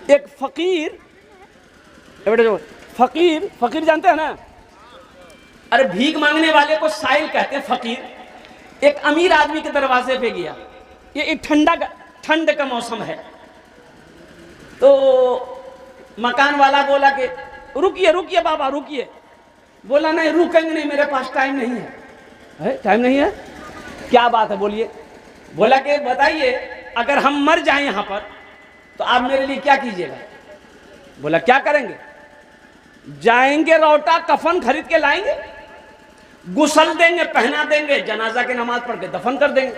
एक फकीर, बेटा जो फकीर, फकीर जानते हैं ना, अरे भीख मांगने वाले को साइल कहते हैं फकीर। एक अमीर आदमी के दरवाजे पे गया, ये ठंड का मौसम है, तो मकान वाला बोला कि रुकिए रुकिए बाबा रुकिए। बोला नहीं रुकेंगे नहीं, मेरे पास टाइम नहीं है। टाइम नहीं है? क्या बात है बोलिए। बोला कि बताइए अगर हम मर जाएं यहां पर तो आप मेरे लिए क्या कीजिएगा? बोला क्या करेंगे? जाएंगे रोटा कफन खरीद के लाएंगे, गुसल देंगे, पहना देंगे, जनाजा की नमाज पढ़ के दफन कर देंगे।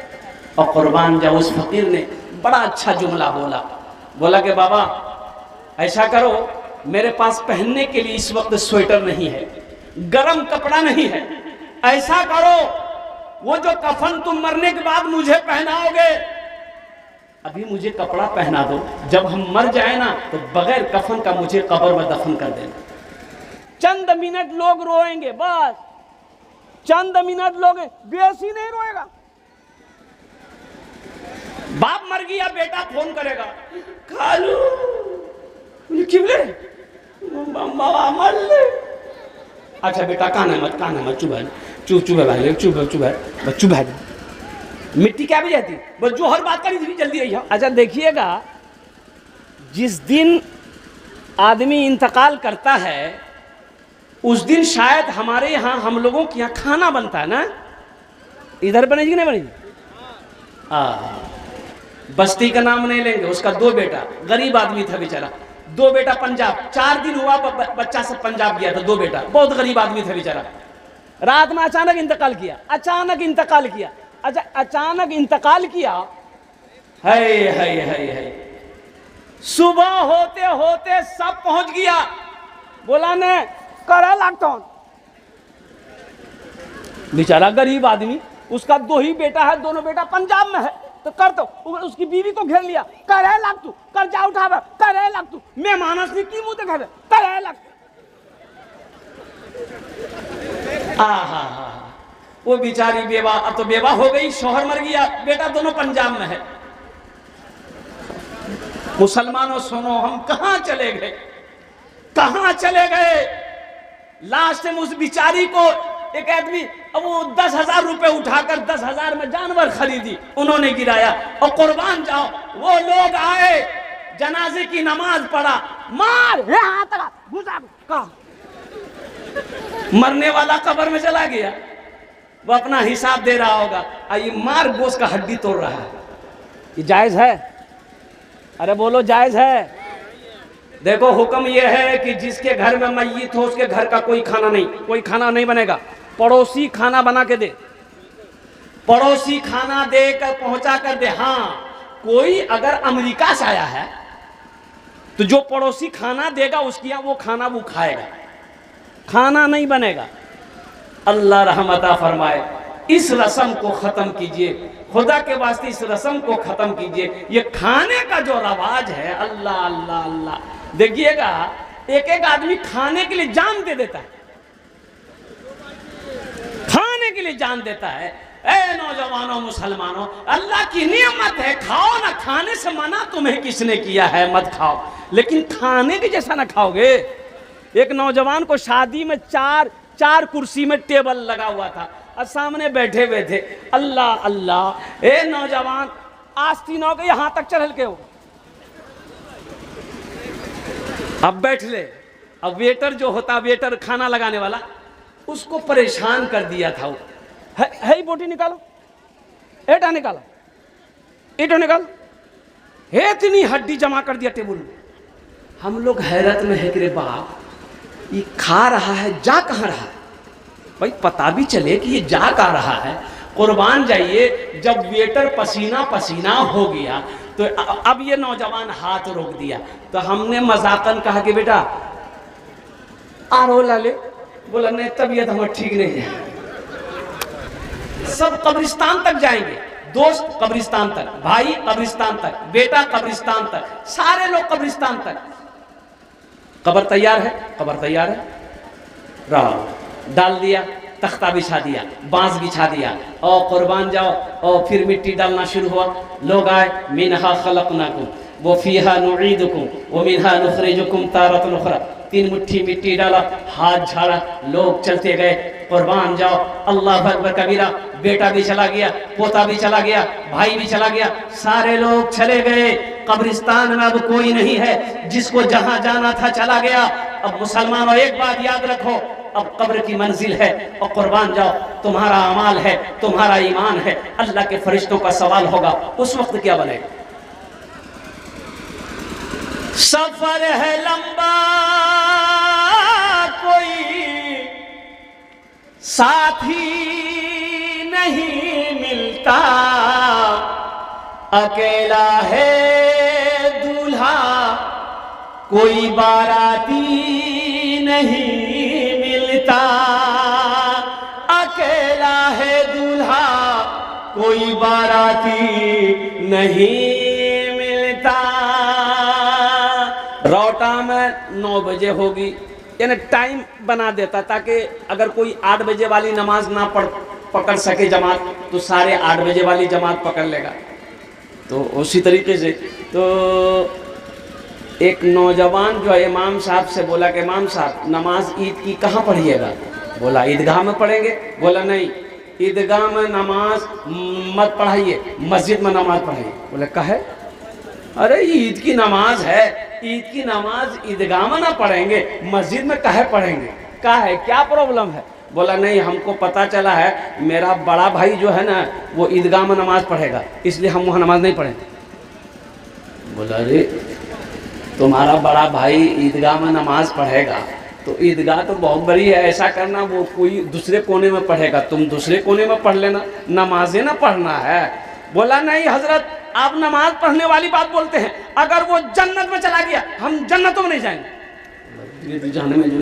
और कुर्बान जाओ उस फकीर ने बड़ा अच्छा जुमला बोला। बोला कि बाबा ऐसा करो, मेरे पास पहनने के लिए इस वक्त स्वेटर नहीं है, गरम कपड़ा नहीं है, ऐसा करो वो जो कफन तुम मरने के बाद मुझे पहनाओगे, अभी मुझे कपड़ा पहना दो, जब हम मर जाए ना तो बगैर कफन का मुझे कब्र में दफन कर देना। चंद मिनट लोग रोएंगे, बस चंद मिनट लोग, बेसी नहीं रोएगा। बाप मर गया, बेटा फोन करेगा, खालू किबले मर ले। अच्छा बेटा काना मत चुप भाई मिट्टी क्या भी जाती, बस जो हर बात करी थी जल्दी रही। अच्छा देखिएगा, जिस दिन आदमी इंतकाल करता है उस दिन शायद हमारे यहाँ, हम लोगों के यहाँ खाना बनता है ना, इधर बनेगी नहीं बनेगी? बस्ती का नाम नहीं लेंगे, उसका 2 बेटा, गरीब आदमी था बेचारा, 2 बेटा पंजाब, 4 दिन हुआ बच्चा सब पंजाब गया था, 2 बेटा, बहुत गरीब आदमी था बेचारा। रात में अचानक इंतकाल किया। अच्छा अचानक इंतकाल किया, है सुबह होते होते सब पहुंच गया। बोला ने करा लगता बेचारा गरीब आदमी, उसका 2 ही बेटा है, दोनों बेटा पंजाब में है, तो कर तो उसकी बीवी को घेर लिया, करे लग तू कर्जा उठा, करे लग तू, मैं मानस नहीं की मुंह देखा, करे लग। वो बेचारी बेवा, अब तो बेवा हो गई, शौहर मर गया, बेटा दोनों पंजाब में है। मुसलमानों सुनो, हम कहां चले गए? लास्ट में उस बिचारी को एक आदमी, अब वो 10,000 रुपए उठाकर 10,000 में जानवर खरीदी, उन्होंने गिराया। और कुर्बान जाओ वो लोग आए, जनाजे की नमाज पढ़ा, मार मरने वाला कब्र में चला गया, वो अपना हिसाब दे रहा होगा, ये मार गोश्त का हड्डी तोड़ रहा है। ये जायज है? अरे बोलो जायज है? देखो हुक्म यह है कि जिसके घर में मय्यत हो उसके घर का कोई खाना नहीं बनेगा। पड़ोसी खाना बना के दे, पड़ोसी खाना दे कर पहुंचा कर दे। हाँ, कोई अगर अमेरिका से आया है तो जो पड़ोसी खाना देगा उसकी वो खाना वो खाएगा, खाना नहीं बनेगा। अल्लाह रहमता फरमाए, इस रस्म को खत्म कीजिए, खुदा के वास्ते इस रस्म को खत्म कीजिए। ये खाने का जो रवाज है, अल्लाह अल्लाह अल्लाह, देखिएगा एक आदमी खाने के लिए जान दे देता है, खाने के लिए जान देता है। ए नौजवानों मुसलमानों, अल्लाह की नियमत है, खाओ ना, खाने से मना तुम्हें किसने किया है? मत खाओ, लेकिन खाने के जैसा ना खाओगे। एक नौजवान को शादी में चार कुर्सी में टेबल लगा हुआ था और सामने बैठे हुए थे। अल्लाह अल्लाह, ए नौजवान आस्तीनों के यहां तक चढ़ल के हो, अब बैठ ले। अब वेटर जो होता, वेटर खाना लगाने वाला, उसको परेशान कर दिया था। वो है बोटी निकालो, एटा निकालो, ईटो निकाल, है इतनी हड्डी जमा कर दिया टेबल में। हम लोग हैरत में है कि रे बाप, ये खा रहा है, जा कहाँ रहा है? भाई पता भी चले कि ये जा कहाँ रहा है। कुर्बान जाइए, जब वेटर पसीना पसीना हो गया तो अब ये नौजवान हाथ रोक दिया, तो हमने मजाकन कहा कि बेटा आरो ला ले। बोला नहीं, तबीयत हमारी ठीक नहीं है। सब कब्रिस्तान तक जाएंगे, दोस्त कब्रिस्तान तक, भाई कब्रिस्तान तक, बेटा कब्रिस्तान तक, सारे लोग कब्रिस्तान तक। कब्र तैयार है, कब्र तैयार है, रहा डाल दिया, तख्ता बिछा दिया, बांस बिछा दिया, और कुर्बान जाओ। और फिर मिट्टी डालना शुरू हुआ। लोग आए, मिनहा खलकनाकुम, वो फीहा नुईदुकुम व मिन्हा नुखरिजुकुम तारतन उखरा। 3 मुट्ठी मिट्टी डाला, हाथ झाड़ा, लोग चलते गए। कुर्बान जाओ, अल्लाह अकबर कबीरा। बेटा भी चला गया, पोता भी चला गया, भाई भी चला गया, सारे लोग चले गए। कब्रिस्तान में अब कोई नहीं है, जिसको जहां जाना था चला गया। अब मुसलमानों एक बात याद रखो, अब कब्र की मंजिल है और कुर्बान जाओ, तुम्हारा अमाल है, तुम्हारा ईमान है, अल्लाह के फरिश्तों का सवाल होगा। उस वक्त क्या बनेगा? सफर है लंबा, कोई साथी नहीं मिलता, अकेला है दूल्हा, कोई बाराती नहीं मिलता, अकेला है दूल्हा, कोई बाराती नहीं मिलता। रौटा में 9 बजे होगी, यानी टाइम बना देता ताकि अगर कोई 8 बजे वाली नमाज ना पकड़ सके जमात, तो सारे 8 बजे वाली जमात पकड़ लेगा। तो उसी तरीके से तो एक नौजवान जो है इमाम साहब से बोला कि इमाम साहब, नमाज ईद की कहाँ पढ़िएगा? बोला ईदगाह में पढ़ेंगे। बोला नहीं, ईदगाह में नमाज मत पढ़ाइए, मस्जिद में नमाज पढ़ाइए। बोले कहे? अरे ईद की नमाज है, ईद की नमाज ईदगाह में ना पढ़ेंगे, मस्जिद में कहे पढ़ेंगे? क्या है, क्या प्रॉब्लम है? बोला नहीं, हमको पता चला है मेरा बड़ा भाई जो है ना वो ईदगाह में नमाज पढ़ेगा, इसलिए हम वहाँ नमाज नहीं पढ़ेंगे। बोला अरे तुम्हारा बड़ा भाई ईदगाह में नमाज पढ़ेगा तो ईदगाह तो बहुत बड़ी है, ऐसा करना वो कोई दूसरे कोने में पढ़ेगा, तुम दूसरे कोने में पढ़ लेना, नमाजें ना पढ़ना है। बोला नहीं हजरत, आप नमाज पढ़ने वाली बात बोलते हैं, अगर वो जन्नत में चला गया हम जन्नतों में नहीं जाएंगे। जाने में जो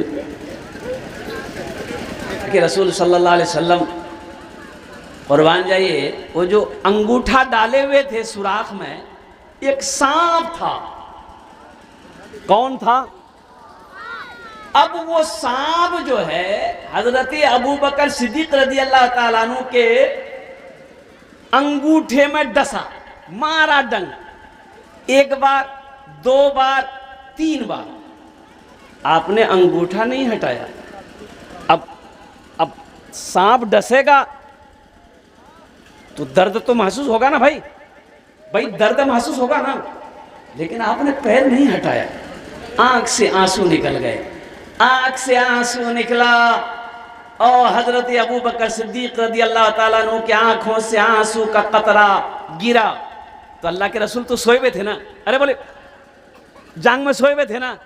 कि रसूल सल्लल्लाहु अलैहि वसल्लम, कुर्बान जाइए, वो जो अंगूठा डाले हुए थे सुराख में, एक सांप था। कौन था? अब वो सांप जो है हजरत अबू बकर सिद्दीक रज़ी अल्लाह ताला अन्हु के अंगूठे में डसा, मारा डंग, 1 बार 2 बार 3 बार, आपने अंगूठा नहीं हटाया। अब सांप डसेगा तो दर्द तो महसूस होगा ना भाई, दर्द महसूस होगा ना, लेकिन आपने पैर नहीं हटाया। आंख से आंसू निकल गए, आंख से आंसू निकला और हजरत अबू बकर सिद्दीक रज़ी अल्लाह ताला अन्हु की आंखों से आंसू का कतरा गिरा। तो अल्लाह के रसूल तो सोए हुए थे ना, अरे बोले जांग में सोए हुए थे ना,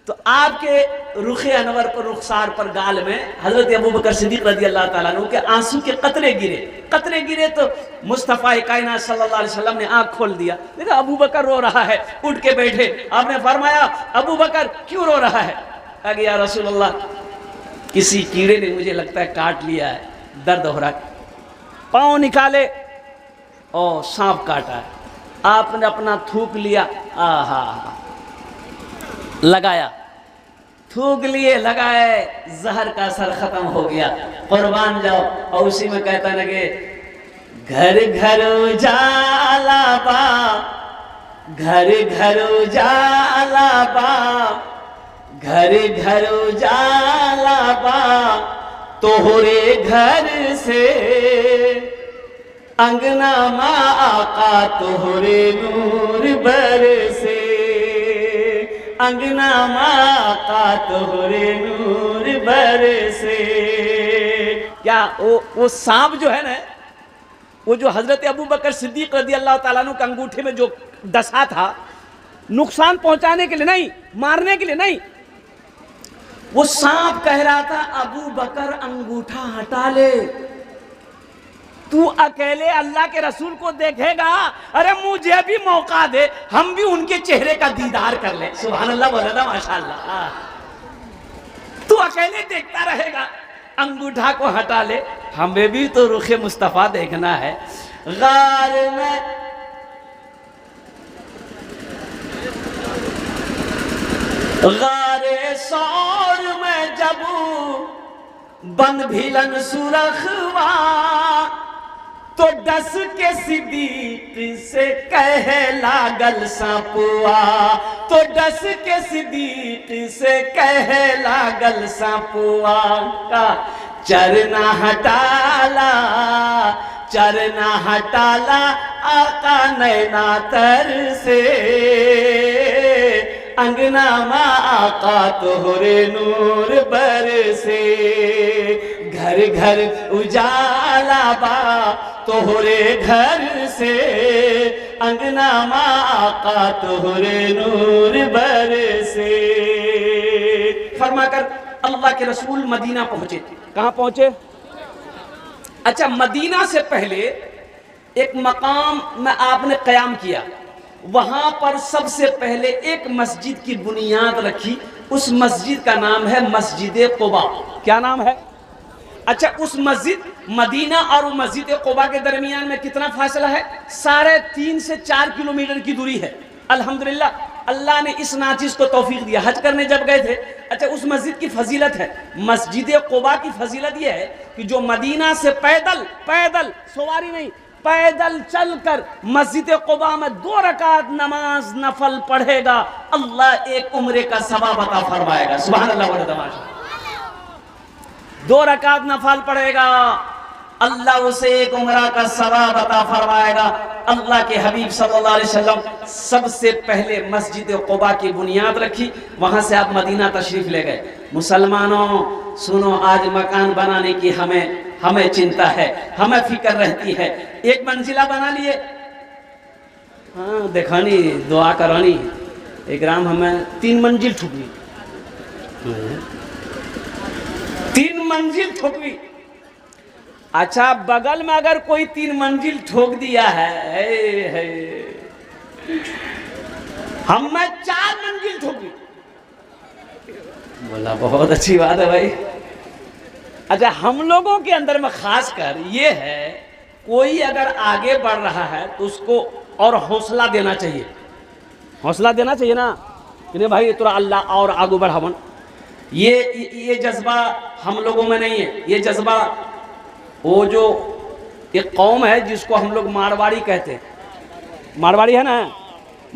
तो आपके रुखे अनवर पर, रुखसार पर, गाल में हजरत अबू बकर सिद्दीक रज़ी अल्लाह ताला अन्हु के आंसू के कतरे गिरे तो मुस्तफ़ा कायनात सल्लल्लाहु अलैहि वसल्लम ने आंख खोल दिया, देखा अबू बकर रो रहा है, उठ के बैठे। आपने फरमाया अबू बकर क्यों रो रहा है? कहा या रसूलल्लाह, किसी कीड़े ने मुझे लगता है काट लिया है, दर्द हो रहा है। पाँव निकाले और सांप काटा है। आपने अपना थूक लिया, आहा लगाया, थूक लिए, लगाए, जहर का असर खत्म हो गया। कुर्बान जाओ। और उसी में कहता लगे घर घर उजाला बा, घर घर उजाला बा, घर घर उजाला बा, तोहरे घर से अंगना माँ आका तोहरे नूर बरसे, अंगना माँ आका तोहरे नूर बरसे। क्या वो सांप जो है ना, वो जो हजरत अबू बकर सिद्दीक रज़ी अल्लाह ताला अन्हु के अंगूठे में जो डसा था, नुकसान पहुंचाने के लिए नहीं, मारने के लिए नहीं, वो सांप कह रहा था अबू बकर अंगूठा हटा ले, तू अकेले अल्लाह के रसूल को देखेगा, अरे मुझे भी मौका दे, हम भी उनके चेहरे का दीदार कर ले। सुभान अल्लाह बोला था, माशाअल्लाह। तू अकेले देखता रहेगा, अंगूठा को हटा ले, हमें भी तो रुखे मुस्तफा देखना है। गार में गारे सौर में जब बन भिलन सुरखवा, तो डस के सिद्दीक से कहे लागल सांपुआ, तो डस के सिद्दीक से कहे लागल सांपुआ का चरना हटाला, चरना हटाला आका नैना तर से, अंगना माँ आका तोहरे नूर बरसे, घर घर उजाला बा तोहरे घर से, अंगना माँ आका तोहरे नूर बरसे। फरमाकर अल्लाह के रसूल मदीना पहुंचे। कहां पहुंचे? अच्छा, मदीना से पहले एक मकाम में आपने कयाम किया, वहां पर सबसे पहले एक मस्जिद की बुनियाद रखी। उस मस्जिद का नाम है मस्जिद कुबा। क्या नाम है? अच्छा, उस मस्जिद मदीना और मस्जिद कुबा के दरमियान में कितना फासला है? 3.5 से 4 किलोमीटर की दूरी है। अल्हम्दुलिल्लाह, अल्लाह ने इस नाचिस को तौफीक दिया। हज करने जब गए थे, अच्छा, उस मस्जिद की फजीलत है, मस्जिद कुबा की फजीलत यह है कि जो मदीना से पैदल पैदल सवारी नहीं, पैदल चलकर मस्जिद कुबा में 2 रकात नमाज नफल पढ़ेगा, अल्लाह एक उम्रे का सवाब अता फरमाएगा। सुभान अल्लाह व तमाशा। 2 रकात नफल पढ़ेगा, अल्लाह उसे एक उम्रा का सवाब अता फरमाएगा। अल्लाह के हबीब सल्लल्लाहु अलैहि वसल्लम सबसे पहले मस्जिद कुबा की बुनियाद रखी, वहां से आप मदीना तशरीफ ले गए। मुसलमानों सुनो, आज मकान बनाने की हमें चिंता है, हमें फिक्र रहती है। एक मंजिला बना लिए, हाँ देखानी दुआ करानी, एक राम हमें 3 मंजिल ठुकवी, 3 मंजिल ठुकवी। अच्छा, बगल में अगर कोई 3 मंजिल ठोक दिया है, हमें 4 मंजिल ठोकी। बोला बहुत अच्छी बात है भाई। अच्छा, हम लोगों के अंदर में खास कर ये है, कोई अगर आगे बढ़ रहा है तो उसको और हौसला देना चाहिए, हौसला देना चाहिए ना कि नहीं भाई तोरा अल्लाह और आगे बढ़ावन। ये जज्बा हम लोगों में नहीं है। ये जज्बा वो जो एक कौम है जिसको हम लोग मारवाड़ी कहते हैं, मारवाड़ी है ना,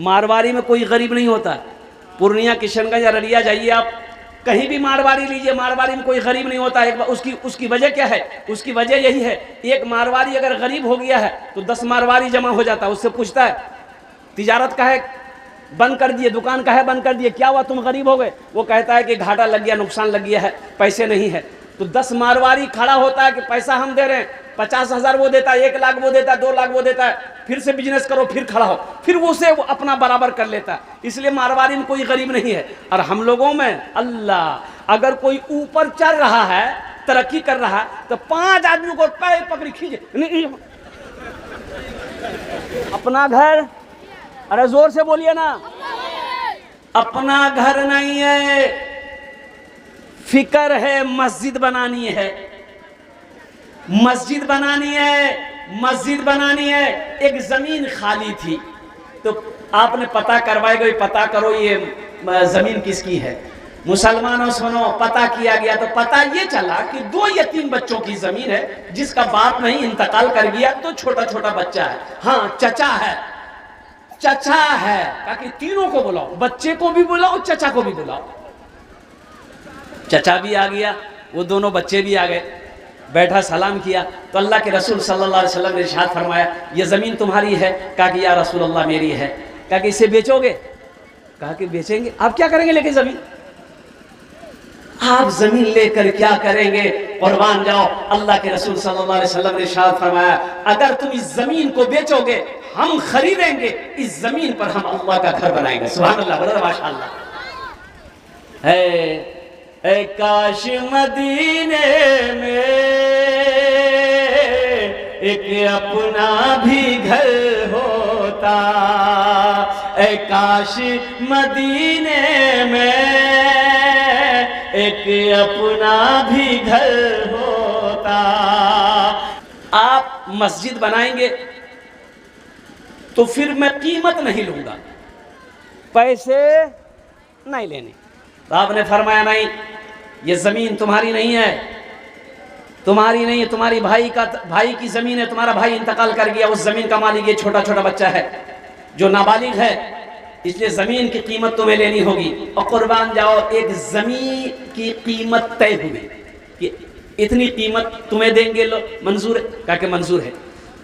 मारवाड़ी में कोई गरीब नहीं होता। पूर्णिया, किशनगंज, अररिया जाइए आप, कहीं भी मारवाड़ी लीजिए, मारवाड़ी में कोई गरीब नहीं होता। एक उसकी वजह क्या है? उसकी वजह यही है, एक मारवाड़ी अगर गरीब हो गया है तो 10 मारवाड़ी जमा हो जाता है। उससे पूछता है तिजारत का है बंद कर दिए, दुकान का है बंद कर दिए, क्या हुआ तुम गरीब हो गए? वो कहता है कि घाटा लग गया, नुकसान लग गया है, पैसे नहीं है। तो 10 मारवाड़ी खड़ा होता है कि पैसा हम दे रहे हैं, 50,000 वो देता है, 1 लाख वो देता है, 2 लाख वो देता है, फिर से बिजनेस करो, फिर खड़ा हो, फिर वो अपना बराबर कर लेता है। इसलिए मारवाड़ी में कोई गरीब नहीं है। और हम लोगों में अल्लाह, अगर कोई ऊपर चल रहा है, तरक्की कर रहा है, तो 5 आदमी को पैर पकड़ी खींचे, अपना घर, अरे जोर से बोलिए ना, अपना घर नहीं है, फिक्र है मस्जिद बनानी है, मस्जिद बनानी है, मस्जिद बनानी है। एक जमीन खाली थी तो आपने पता करवाए गए, पता करो ये जमीन किसकी है। मुसलमानों सुनो, पता किया गया तो पता ये चला कि 2 यतीम बच्चों की जमीन है, जिसका बाप नहीं इंतकाल कर गया, तो छोटा छोटा बच्चा है। हाँ, चचा है, चचा है, ताकि तीनों को बुलाओ, बच्चे को भी बुलाओ, चचा को भी बुलाओ। चचा भी आ गया, वो दोनों बच्चे भी आ गए, बैठा सलाम किया तो अल्लाह के रसूल सल्लल्लाहु अलैहि वसल्लम ने इरशाद फरमाया, ये ज़मीन तुम्हारी है? कहा कि या रसूल अल्लाह मेरी है। कहा कि इसे बेचोगे? कहा कि बेचेंगे। आप क्या करेंगे लेके ज़मीन? आप ज़मीन लेकर क्या करेंगे? कुर्बान जाओ। अल्लाह के रसूल सल्लल्लाहु अलैहि वसल्लम ने इरशाद फरमाया, अगर तुम इस ज़मीन को बेचोगे, हम खरीदेंगे, इस ज़मीन पर हम अल्लाह का घर बनाएंगे। सुभान अल्लाह, माशाअल्लाह। है काश मदीने में एक अपना भी घर होता, ऐ काश मदीने में एक अपना भी घर होता। आप मस्जिद बनाएंगे तो फिर मैं कीमत नहीं लूंगा, पैसे नहीं लेने। तो आपने फरमाया नहीं, ये जमीन तुम्हारी नहीं है, तुम्हारी नहीं है, तुम्हारी भाई की जमीन है, तुम्हारा भाई इंतकाल कर गया, उस जमीन का मालिक ये छोटा छोटा बच्चा है जो नाबालिग है, इसलिए जमीन की कीमत तुम्हें लेनी होगी। और कुर्बान जाओ, एक जमीन की कीमत तय हुई कि इतनी कीमत तुम्हें देंगे, लो मंजूर है? कहा कि मंजूर है।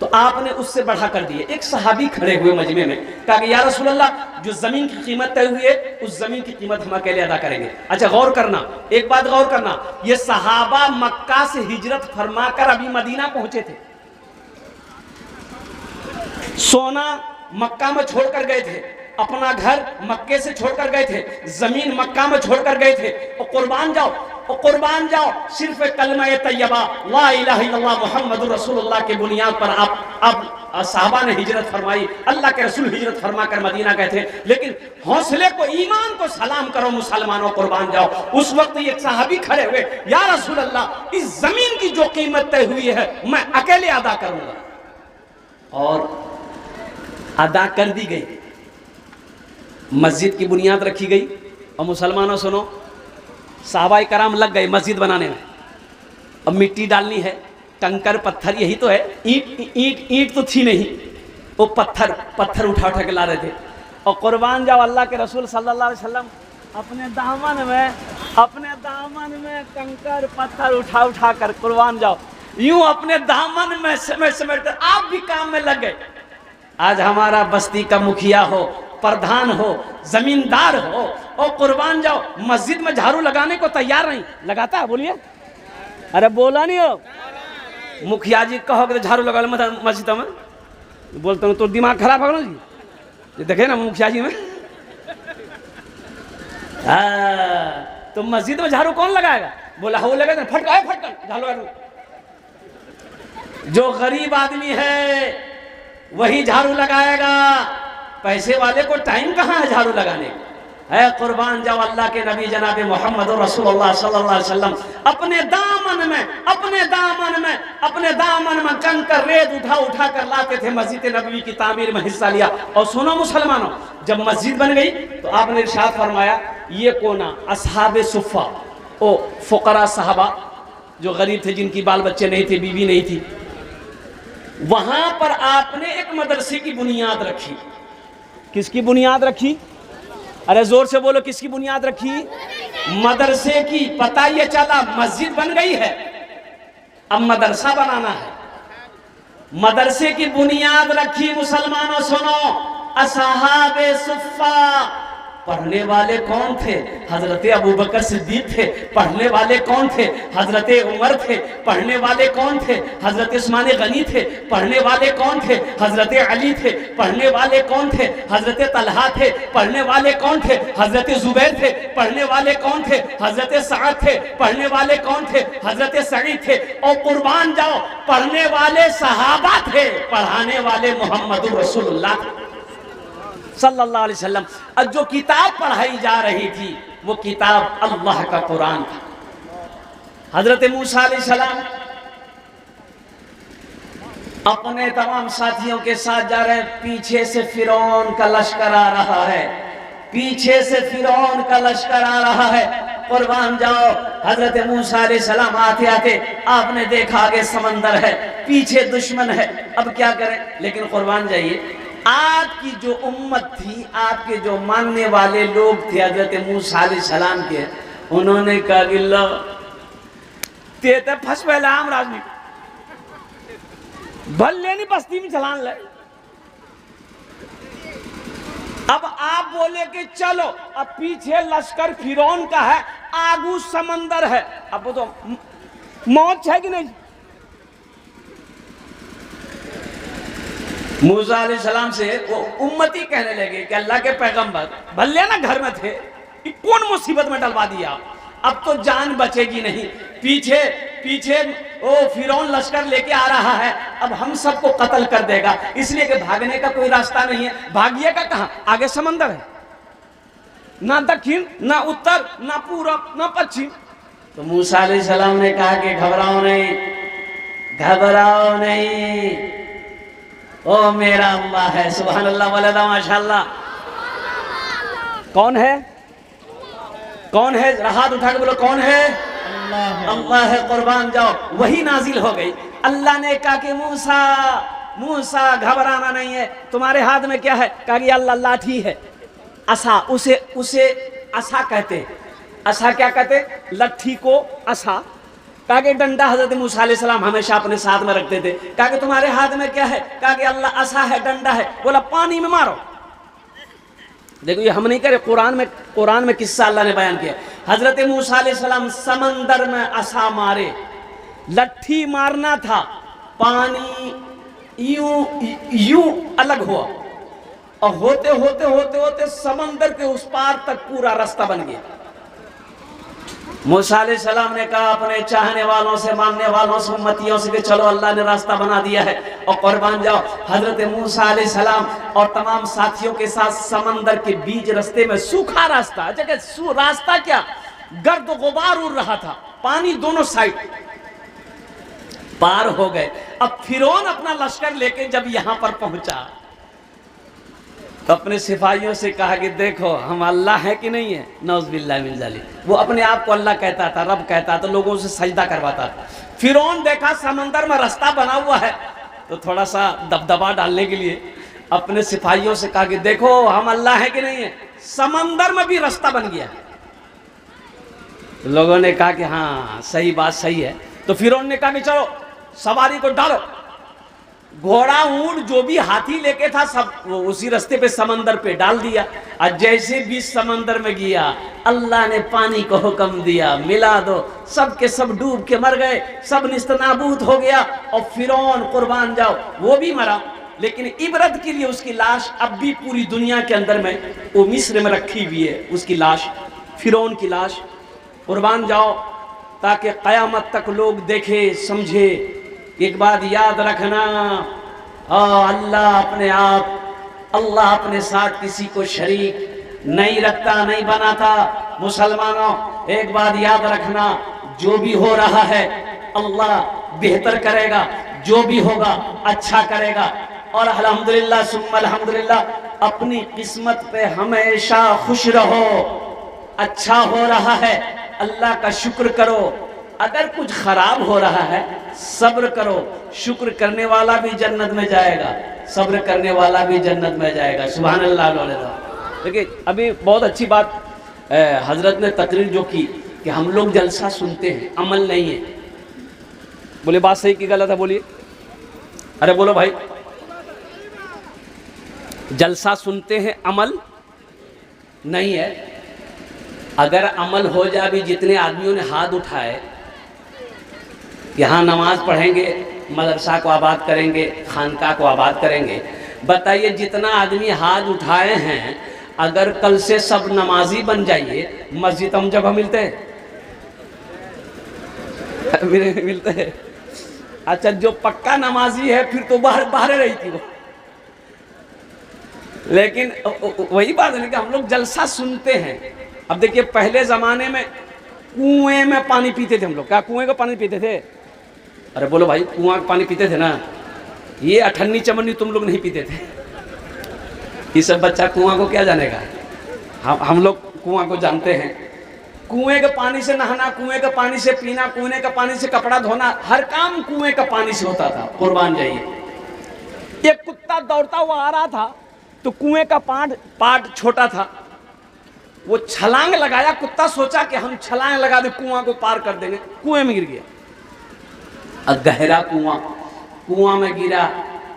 तो आपने उससे बढ़ा कर दिए। एक सहाबी खड़े हुए मजमे में, कहा कि या रसूल अल्लाह, जो जमीन की कीमत तय हुई है उस जमीन की कीमत हम अकेले अदा करेंगे। अच्छा गौर करना, एक बात गौर करना, ये सहाबा मक्का से हिजरत फरमाकर अभी मदीना पहुंचे थे, सोना मक्का में छोड़कर गए थे, अपना घर मक्के से छोड़कर गए थे, जमीन मक्का में छोड़कर गए थे, और कुर्बान जाओ सिर्फ कलमा तैयबा ला इलाहा इल्लल्लाह मुहम्मदुर रसूलुल्लाह के बुनियाद पर आप साहबा ने हिजरत फरमाई, अल्लाह के रसूल हिजरत फरमाकर मदीना गए थे। लेकिन हौसले को, ईमान को सलाम करो मुसलमानों, कुर्बान जाओ। उस वक्त एक सहाबी खड़े हुए, या रसूल अल्लाह, इस जमीन की जो कीमत तय हुई है मैं अकेले अदा करूंगा, और अदा कर दी गई। मस्जिद की बुनियाद रखी गई, और मुसलमानों सुनो, साहबाए कराम लग गए मस्जिद बनाने में। अब मिट्टी डालनी है, कंकर पत्थर, यही तो है, ईंट तो थी नहीं, वो पत्थर उठा के ला रहे थे। और कुर्बान जाओ, अल्लाह के रसूल सल्लल्लाहु अलैहि वसल्लम अपने दामन में कंकर पत्थर उठा कर, कुर्बान जाओ, यूं अपने दामन में समेट कर आप भी काम में लग गए। आज हमारा बस्ती का मुखिया हो, प्रधान हो, जमींदार हो, और कुर्बान जाओ मस्जिद में झाड़ू लगाने को तैयार नहीं, लगाता है? बोलिए, अरे बोला नहीं हो। मुखिया जी कहोगे तो झाड़ू लगा लो मस्जिद में, बोलता हूँ तो दिमाग खराब हो जी, ये देखे ना मुखिया जी में। तो मस्जिद में झाड़ू कौन लगाएगा? बोला हो लगेगा, फटका झाड़ू। जो गरीब आदमी है वही झाड़ू लगाएगा, पैसे वाले को टाइम कहाँ है झाड़ू लगाने है? कुर्बान जाओ, अल्लाह के नबी जनाब मोहम्मद रसूलुल्लाह सल्लल्लाहु अलैहि वसल्लम अपने दामन में कंकर रेत उठा कर लाते थे, मस्जिद नबवी की तामीर में हिस्सा लिया। और सुनो मुसलमानों, जब मस्जिद बन गई तो आपने इरशाद फरमाया, ये कोना असहाबे सुफ़ा, ओ फुकरा साहबा जो गरीब थे, जिनकी बाल बच्चे नहीं थे, बीवी नहीं थी, वहां पर आपने एक मदरसे की बुनियाद रखी। किसकी बुनियाद रखी? अरे जोर से बोलो, किसकी बुनियाद रखी? मदरसे की। पता ये चला मस्जिद बन गई है, अब मदरसा बनाना है, मदरसे की बुनियाद रखी। मुसलमानों सुनो, असहाबे सुफ़ा पढ़ने वाले कौन थे? हजरत अबू बकर सिद्दीक थे। पढ़ने वाले कौन थे? हजरत उमर थे। पढ़ने वाले कौन थे? हजरत उस्मान गनी थे। पढ़ने वाले कौन थे? हजरत अली थे। पढ़ने वाले कौन थे? हजरत तलहा थे। पढ़ने वाले कौन थे? हजरत जुबैर थे। पढ़ने वाले कौन थे? हजरत सअद थे। पढ़ने वाले कौन थे? हजरत सईद थे। और कुर्बान जाओ, पढ़ने वाले सहाबा थे, पढ़ाने वाले मोहम्मद रसूलुल्लाह सल्लल्लाहु अलैहि वसल्लम। और जो किताब पढ़ाई जा रही थी वो किताब अल्लाह का कुरान था। हजरत मूसा अलैहिस्सलाम अपने तमाम साथियों के साथ जा रहे हैं, पीछे से फिरौन का लश्कर आ रहा है, पीछे से फिरौन का लश्कर आ रहा है। कुर्बान जाओ, हजरत मूसा अलैहिस्सलाम आते आते आपने देखा आगे समंदर है, पीछे दुश्मन है, अब क्या करें? लेकिन कुर्बान जाइए, आपकी जो उम्मत थी, आपके जो मानने वाले लोग थे हजरत मूसा अलैहिस्सलाम के, उन्होंने कहा कि लो ते फंस पहला आम राजनी भल लेनी बस्ती में चलान ले। अब आप बोले कि चलो, अब पीछे लश्कर फिरौन का है, आगू समंदर है, अब वो तो मौत है कि नहीं? मूसा अलैहिस्सलाम से वो उम्मती कहने लगे कि अल्लाह के पैगंबर भले ना घर में थे, कौन मुसीबत में डलवा दिया, अब तो जान बचेगी नहीं। पीछे ओ फिरौन लश्कर लेके आ रहा है, अब हम सबको कत्ल कर देगा, इसलिए कि भागने का कोई रास्ता नहीं है। भागिएगा कहाँ? आगे समंदर है, ना दक्षिण ना उत्तर ना पूरब ना पश्चिम। तो मूसा अलैहिस्सलाम ने कहा कि घबराओ नहीं, ओ मेरा अल्लाह है। सुभान अल्लाह वल्लाह माशाअल्लाह। कौन है? हाथ उठा के बोलो, कौन है? अल्लाह है, कुर्बान जाओ। वही नाजिल हो गई। अल्लाह ने कहा कि मूसा मूसा घबराना नहीं है, तुम्हारे हाथ में क्या है? कहा कि अल्लाह लाठी है, असा, उसे असा कहते। असा क्या कहते? लट्ठी को असा। कहा कि डंडा हजरत मूसा अलैहिस्सलाम हमेशा अपने साथ में रखते थे। कहा कि तुम्हारे हाथ में क्या है? कहा कि अल्लाह असा है, डंडा है। बोला पानी में मारो। देखो ये हम नहीं करे, कुरान में किस्सा अल्लाह ने बयान किया। हजरत मूसा अलैहिस्सलाम समंदर में असा मारे, लट्ठी मारना था, पानी यूं अलग हुआ और होते होते होते होते समंदर के उस पार तक पूरा रास्ता बन गया। मूसा अलैहिस्सलाम ने कहा अपने चाहने वालों से, मानने वालों से, उम्मतियों से कि चलो अल्लाह ने रास्ता बना दिया है और कुर्बान जाओ। हजरत मूसा अलैहिस्सलाम और तमाम साथियों के साथ समंदर के बीच रास्ते में सूखा रास्ता, जगह रास्ता क्या, गर्द गुबार उड़ रहा था, पानी दोनों साइड, पार हो गए। अब फिरौन अपना लश्कर लेके जब यहां पर पहुंचा तो अपने सिपाहियों से कहा कि देखो हम अल्लाह है कि नहीं है, नौज़ुबिल्लाह मिन ज़ालिक। वो अपने आप को अल्लाह कहता था, रब कहता था, लोगों से सजदा करवाता था। फिरौन देखा समंदर में रास्ता बना हुआ है तो थोड़ा सा दबदबा डालने के लिए अपने सिपाहियों से कहा कि देखो हम अल्लाह है कि नहीं है, समंदर में भी रास्ता बन गया। लोगों ने कहा कि हाँ सही बात सही है। तो फिरौन ने कहा कि चलो सवारी को डालो। घोड़ा ऊंट जो भी हाथी लेके था सब उसी रास्ते पे समंदर पे डाल दिया। और जैसे भी समंदर में गया अल्लाह ने पानी को हुक्म दिया मिला दो, सब के सब डूब के मर गए, सब निस्तनाबूद हो गया। और फिरौन कुर्बान जाओ वो भी मरा, लेकिन इबरत के लिए उसकी लाश अब भी पूरी दुनिया के अंदर में वो मिस्र में रखी हुई है, उसकी लाश, फिरौन की लाश। कुर्बान जाओ ताकि क़यामत तक लोग देखे समझे। एक बात याद रखना, अल्लाह अपने आप, अल्लाह अपने साथ किसी को शरीक नहीं रखता, नहीं बनाता। मुसलमानों एक बात याद रखना, जो भी हो रहा है अल्लाह बेहतर करेगा, जो भी होगा अच्छा करेगा। और अल्हम्दुलिल्लाह सुम्मा अल्हम्दुलिल्लाह अपनी किस्मत पे हमेशा खुश रहो। अच्छा हो रहा है अल्लाह का शुक्र करो, अगर कुछ खराब हो रहा है सब्र करो, शुक्र करने वाला भी जन्नत में जाएगा, सब्र करने वाला भी जन्नत में जाएगा। सुभान अल्लाह। देखिए अभी बहुत अच्छी बात हजरत ने तकरीर जो की कि हम लोग जलसा सुनते हैं, अमल नहीं है। बोले बात सही की गलत है? बोलिए, अरे बोलो भाई। जलसा सुनते हैं, अमल नहीं है। अगर अमल हो जाए, भी जितने आदमियों ने हाथ उठाए, यहाँ नमाज पढ़ेंगे, मदरसा को आबाद करेंगे, खानका को आबाद करेंगे, बताइए जितना आदमी हाथ उठाए हैं अगर कल से सब नमाजी बन जाइए, मस्जिद हम जगह मिलते हैं? मिलते हैं। अच्छा जो पक्का नमाजी है फिर तो बाहर रही थी वो। लेकिन वही बात है कि हम लोग जलसा सुनते हैं। अब देखिए पहले ज़माने में कुएं में पानी पीते थे हम लोग। क्या कुएं का पानी पीते थे? अरे बोलो भाई, कुआं का पानी पीते थे ना? ये अठन्नी चमन्नी तुम लोग नहीं पीते थे। ये सब बच्चा कुआं को क्या जानेगा? हम लोग कुआं को जानते हैं। कुएं के पानी से नहाना, कुएं के पानी से पीना, कुएं के पानी से कपड़ा धोना, हर काम कुएं का पानी से होता था। कुर्बान जाइए। एक कुत्ता दौड़ता हुआ आ रहा था तो कुएं का पाट छोटा था, वो छलांग लगाया। कुत्ता सोचा कि हम छलांग लगा दे कुआं को पार कर देंगे, कुएं में गिर गया। अब गहरा कुआं में गिरा,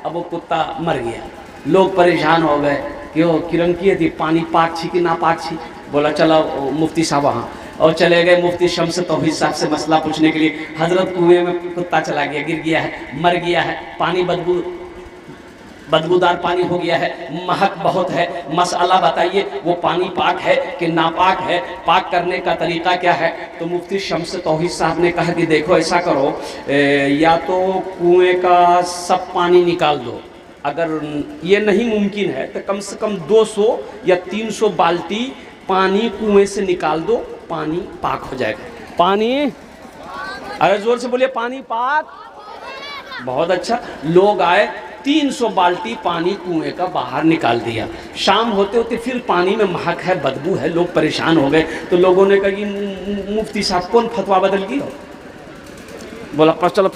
अब वो कुत्ता मर गया। लोग परेशान हो गए कि वो किरंकी थी, पानी पाक छी कि ना पाक छी। बोला चलो मुफ्ती साहब वहाँ, और चले गए मुफ्ती शम्स तौहीद साहब से मसला पूछने के लिए। हजरत कुएं में कुत्ता चला गया, गिर गया है, मर गया है, पानी बदबूदार पानी हो गया है, महक बहुत है। मसला बताइए वो पानी पाक है कि नापाक है? पाक करने का तरीका क्या है? तो मुफ्ती शम्स तौहीद साहब ने कहा कि देखो ऐसा करो, या तो कुएं का सब पानी निकाल दो, अगर ये नहीं मुमकिन है तो कम से कम 200 या 300 बाल्टी पानी कुएं से निकाल दो, पानी पाक हो जाएगा। पानी, अरे जोर से बोलिए, पानी पाक। बहुत अच्छा। लोग आए, 300 बाल्टी पानी कुएं का बाहर निकाल दिया। शाम होते होते फिर पानी में महक है, बदबू है, लोग परेशान हो गए। तो लोगों ने कहा कि मुफ्ती साहब कौन फतवा बदल गई हो? बोला पर चलो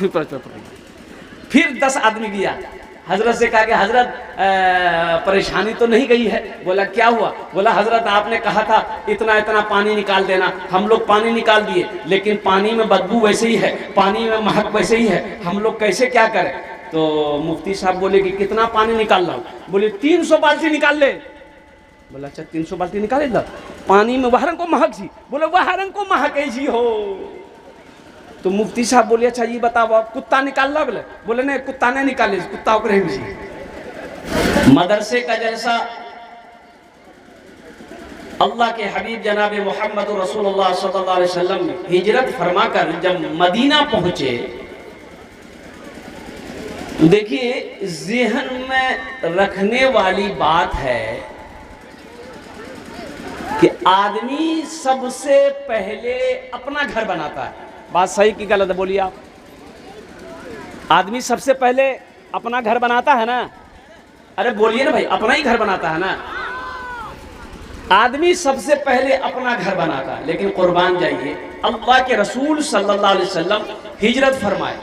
फिर 10 आदमी गया, हजरत से कहा कि हजरत परेशानी तो नहीं गई है? बोला क्या हुआ? बोला हजरत आपने कहा था इतना इतना पानी निकाल देना, हम लोग पानी निकाल दिए, लेकिन पानी में बदबू वैसे ही है, पानी में महक वैसे ही है, हम लोग कैसे क्या करें? तो मुफ्ती साहब बोले कि कितना पानी निकाल रहा हूँ? बोले 300 बाल्टी निकाल ले। बोला अच्छा 300 बाल्टी निकाले ला, पानी में वहरन को महक जी? बोले वहरन को महक जी हो। तो मुफ्ती साहब बोले अच्छा ये बताओ आप कुत्ता निकाल ला? बोले नहीं कुत्ता नहीं निकाले, कुत्ता ऊपर ही। मदरसे का जलसा अल्लाह के हबीब जनाब मोहम्मद रसूलुल्लाह सल्लल्लाहु अलैहि वसल्लम हिजरत फरमाकर जब मदीना पहुंचे, देखिए ज़हन में रखने वाली बात है कि आदमी सबसे पहले अपना घर बनाता है। बात सही की गलत है बोलिए आप? आदमी सबसे पहले अपना घर बनाता है ना? अरे बोलिए ना भाई, अपना ही घर बनाता है ना? आदमी सबसे पहले अपना घर बनाता है। लेकिन कुर्बान जाइए, अल्लाह के रसूल सल्लल्लाहु अलैहि वसल्लम हिजरत फरमाए,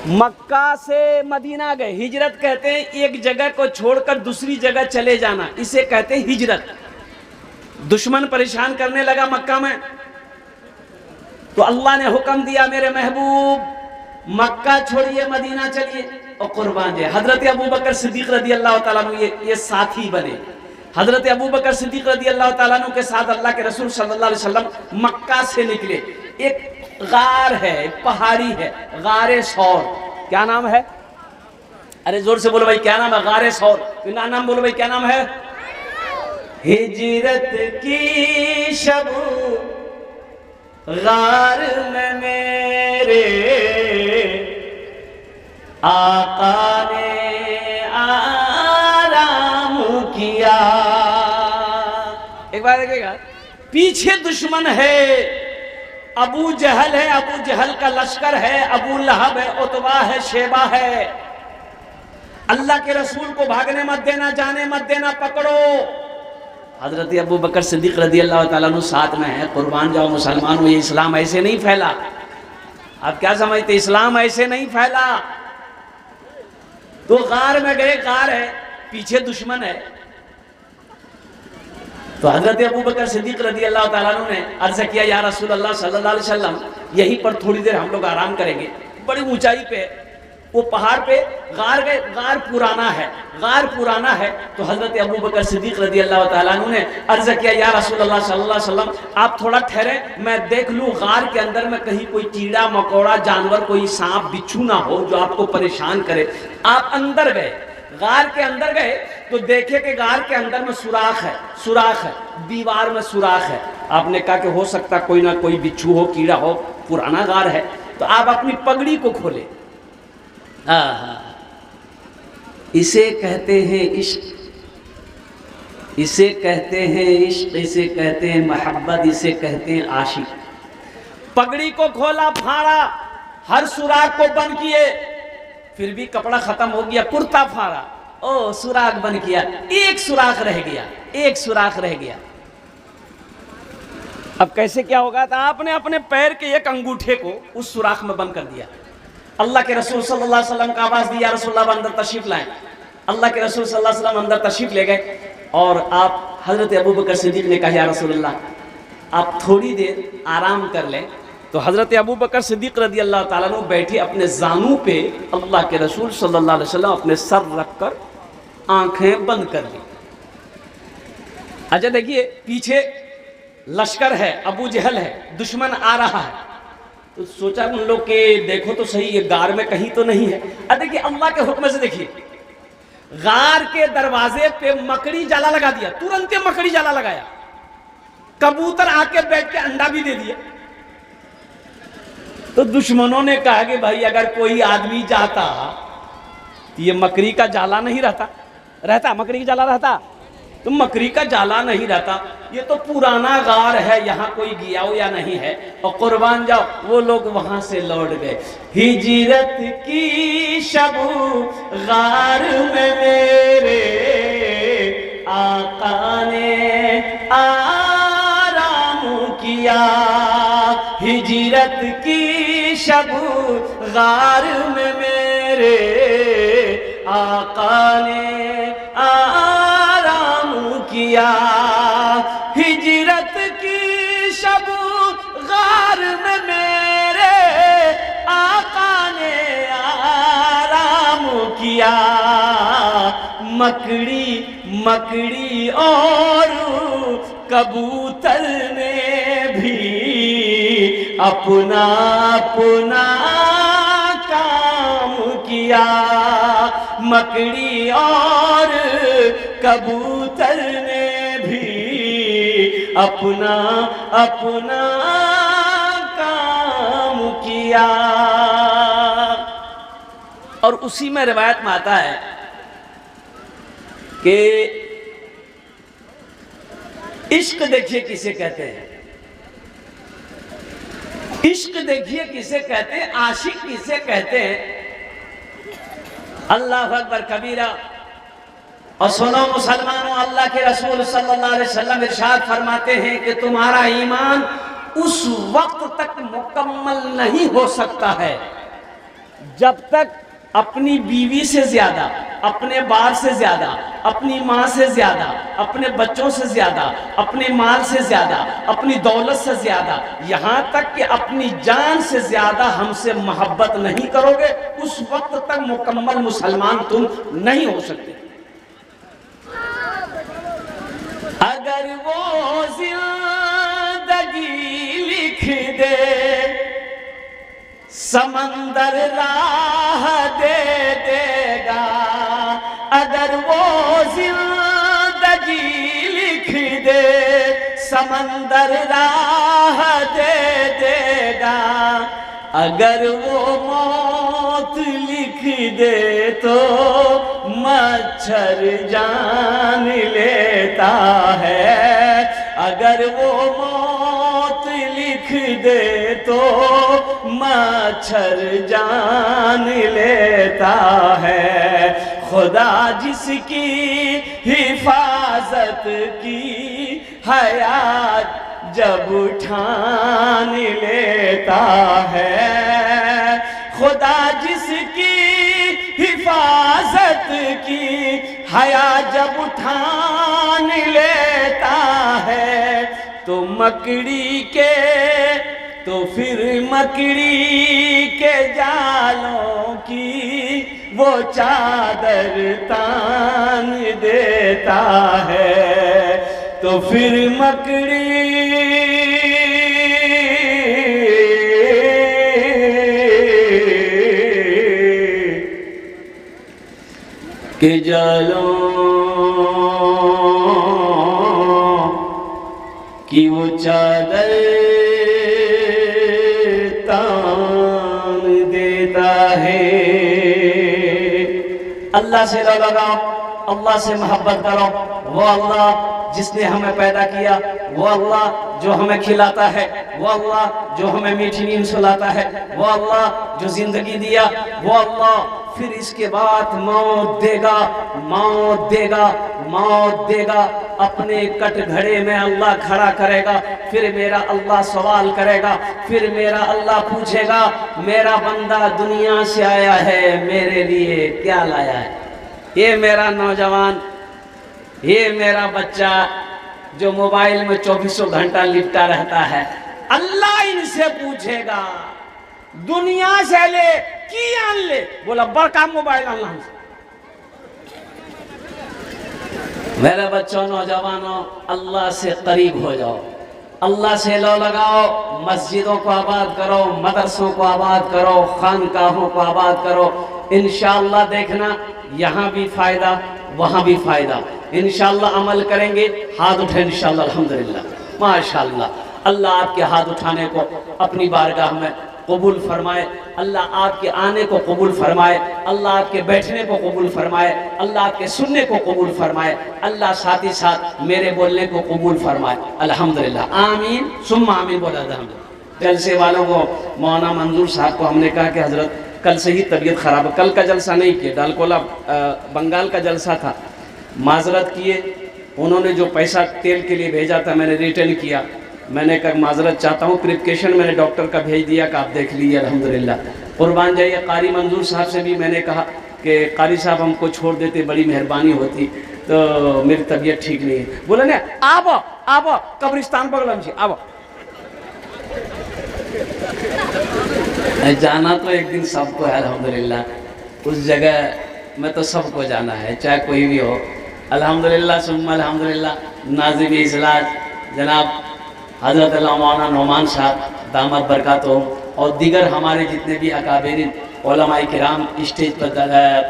मक्का से मदीना गए। हिजरत कहते हैं एक जगह को छोड़कर दूसरी जगह चले जाना, इसे कहते हैं हिजरत। दुश्मन परेशान करने लगा मक्का में, तो अल्लाह ने हुक्म दिया मेरे महबूब मक्का छोड़िए मदीना चलिए। और कुर्बान जाए हजरत अबू बकर सिद्दीक रदी अल्लाह ताला अन्हु ये साथी बने। हजरत अबू बकर सिद्दीक रदी अल्लाह ताला अन्हु के साथ अल्लाह के रसूल सल्लल्लाहु अलैहि वसल्लम मक्का से निकले। एक गार है, पहाड़ी है, गारे सौर। क्या नाम है? अरे जोर से बोलो भाई क्या नाम है? गारे सौर। नाम बोलो भाई क्या नाम है? हिजरत की शब गार में मेरे आका ने आराम किया। एक बार देखिएगा, पीछे दुश्मन है, अबू जहल है, अबू जहल का लश्कर है, अबू लहब है, उतबा है, शेबा है। अल्लाह के रसूल को भागने मत देना, जाने मत देना, पकड़ो। हजरत अबू बकर सिद्दीक रदी अल्लाह ताला अन्हु साथ में है। कुर्बान जाओ मुसलमानों, ये इस्लाम ऐसे नहीं फैला। आप क्या समझते? इस्लाम ऐसे नहीं फैला। तो गार में गए, गार है, पीछे दुश्मन है। तो हजरत अबू बकर सिद्दीक रदी अल्लाह ताला अन्हु ने अर्ज़ किया या रसूल अल्लाह सल्लल्लाहु अलैहि वसल्लम, यहीं पर थोड़ी देर हम लोग आराम करेंगे। बड़ी ऊंचाई पे वो पहाड़ पे गार गए। गार पुराना है, गार पुराना है। तो हजरत अबू बकर सिद्दीक रदी अल्लाह ताला अन्हु ने अर्ज़ किया या रसूल अल्लाह सल्लल्लाहु अलैहि वसल्लम, आप थोड़ा ठहरे, मैं देख लूँ गार के अंदर में कहीं कोई कीड़ा मकोड़ा जानवर, कोई सांप बिच्छू ना हो जो आपको परेशान करे। आप अंदर गए, गार के अंदर गए तो देखे कि गार के अंदर में सुराख है, सुराख है, दीवार में सुराख है। आपने कहा कि हो सकता कोई ना कोई बिच्छू हो, कीड़ा हो, पुराना गार है। तो आप अपनी पगड़ी को खोले। इसे कहते हैं इश्क, इसे कहते हैं इश्क, इसे कहते हैं मोहब्बत, इसे कहते हैं आशिक। पगड़ी को खोला, फाड़ा, हर सुराख को बंद किए, फिर भी कपड़ा खत्म हो गया, कुर्ता फाड़ा, ओ सुराख बंद किया, एक सुराख रह गया, एक सुराख रह गया। अब कैसे क्या होगा? तो आपने अपने पैर के एक अंगूठे को उस सुराख में बंद कर दिया। अल्लाह के रसूल सल्लल्लाहु अलैहि वसल्लम का आवाज दिया, रसूलुल्लाह अंदर तशरीफ लाएं। अल्लाह के रसूल सल्लल्लाहु अलैहि वसल्लम अंदर तशरीफ ले गए और आप हजरत अबू बकर सिद्दीक ने कहा या रसूलुल्लाह आप थोड़ी देर आराम कर लें। तो हजरत अबू बकर सिद्दीक रदी अल्लाह ताला अन्हु बैठे अपने जानू पे, अल्लाह के रसूल सल्लल्लाहु अलैहि वसल्लम अपने सर रखकर आंखें बंद कर ली। अच्छा देखिए पीछे लश्कर है, अबू जहल है, दुश्मन आ रहा है। तो सोचा उन लोग के देखो तो सही ये गार में कहीं तो नहीं है। अब देखिए अल्लाह के हुक्म से देखिए गार के दरवाजे पे मकड़ी जाला लगा दिया, तुरंत मकड़ी जाला लगाया, कबूतर आके बैठ के अंडा भी दे दिया। तो दुश्मनों ने कहा कि भाई अगर कोई आदमी जाता तो ये मकड़ी का जाला नहीं रहता, रहता मकड़ी का जाला रहता। तो मकड़ी का जाला नहीं रहता, ये तो पुराना गार है, यहाँ कोई गया हो या नहीं है, और कुर्बान जाओ। वो लोग वहां से लौट गए। हिजरत की शबू गार में मेरे आका ने आराम किया, हिजरत की शबू गार में मेरे आका ने आराम किया, हिजरत की शबू गार में मेरे आका ने आराम किया। मकड़ी और कबूतर ने भी अपना अपना काम किया, मकड़ी और कबूतर ने भी अपना अपना काम किया। और उसी में रिवायत में आता है कि इश्क देखिए किसे कहते हैं, इश्क देखिए किसे कहते हैं, आशिक किसे कहते हैं। अल्लाह अकबर कबीरा। और सुनो मुसलमानों, अल्लाह के रसूल सल्लल्लाहु अलैहि वसल्लम इरशाद फरमाते हैं कि तुम्हारा ईमान उस वक्त तक मुकम्मल नहीं हो सकता है जब तक अपनी बीवी से ज्यादा, अपने बाप से ज्यादा, अपनी माँ से ज्यादा, अपने बच्चों से ज्यादा, अपने माल से ज्यादा, अपनी दौलत से ज्यादा, यहाँ तक कि अपनी जान से ज्यादा हमसे मोहब्बत नहीं करोगे, उस वक्त तक मुकम्मल मुसलमान तुम नहीं हो सकते। अगर वो जिंदगी लिख दे समंदर राह दे देगा, अगर वो जिंदगी लिख दे समंदर राह दे देगा, अगर वो मौत लिख दे तो मच्छर जान लेता है, अगर वो मौत लिख दे तो मच्छर जान लेता है। खुदा जिसकी हिफाजत की हयात जब ठान लेता है, खुदा जिसकी हिफाजत की हया जब ठान लेता है, तो फिर मकड़ी के जालों की वो चादर तान देता है, तो फिर मकड़ी के जालों की वो चादर तान देता है। अल्लाह से लगाओ, अल्लाह से मोहब्बत करो। वो अल्लाह जिसने हमें पैदा किया, वो अल्लाह जो हमें खिलाता है, वो अल्लाह जो हमें मीठी नींद सुलाता है, वो अल्लाह जो जिंदगी दिया, वो अल्लाह फिर इसके बाद मौत देगा, मौत देगा, मौत देगा। अपने कटघरे में अल्लाह खड़ा करेगा, फिर मेरा अल्लाह सवाल करेगा, फिर मेरा अल्लाह पूछेगा, मेरा बंदा दुनिया से आया है, मेरे लिए क्या लाया है? ये मेरा नौजवान, ये मेरा बच्चा जो मोबाइल में 24 घंटा लिपटा रहता है, अल्लाह इनसे पूछेगा दुनिया से ले की आन ले, बोला बड़का मोबाइल अल्लाह से। मेरे बच्चों, नौजवानों, अल्लाह से करीब हो जाओ, अल्लाह से लो लगाओ, मस्जिदों को आबाद करो, मदरसों को आबाद करो, खानकाहों को आबाद करो। इंशाअल्लाह देखना, यहाँ भी फायदा, वहाँ भी फायदा। इंशाअल्लाह अमल करेंगे, हाथ उठे इंशाअल्लाह, अल्हम्दुलिल्लाह, माशाअल्लाह। अल्लाह आपके हाथ उठाने को अपनी बारगाह में कबूल फरमाए, अल्लाह आपके आने को कबूल फरमाए, अल्लाह आपके बैठने को कबूल फरमाए, अल्लाह आपके सुनने को कबूल फरमाए, अल्लाह साथ ही साथ मेरे बोलने को कबूल फरमाए। अल्हम्दुलिल्लाह, आमीन सुम्मा आमीन बोला अल्हम्दुलिल्लाह। जलसे वालों को, मौलाना मंजूर साहब को हमने कहा कि हजरत कल से ही तबीयत ख़राब है, कल का जलसा नहीं किया, डालकोला बंगाल का जलसा था, माजरत किए। उन्होंने जो पैसा तेल के लिए भेजा था मैंने रिटर्न किया, मैंने कहा माजरत चाहता हूँ, प्रिपकेशन मैंने डॉक्टर का भेज दिया कि आप देख लीजिए। अल्हम्दुलिल्लाह, कुर्बान जाइए। कारी मंजूर साहब से भी मैंने कहा कि कारी साहब हमको छोड़ देते, बड़ी मेहरबानी होती, तो मेरी तबीयत ठीक नहीं है। बोले ना आप कब्रिस्तान बगलम से आप जाना तो एक दिन सबको है। अल्हम्दुलिल्लाह उस जगह में तो सबको जाना है, चाहे कोई भी हो। अल्हम्दुलिल्लाह सुम्मा अल्हम्दुलिल्लाह, नाज़िम इजलास जनाब हज़रत मौलाना नौमान साहब दामद बरकातुहुम और दीगर हमारे जितने भी अकाबिरीन उलमाए किराम स्टेज पर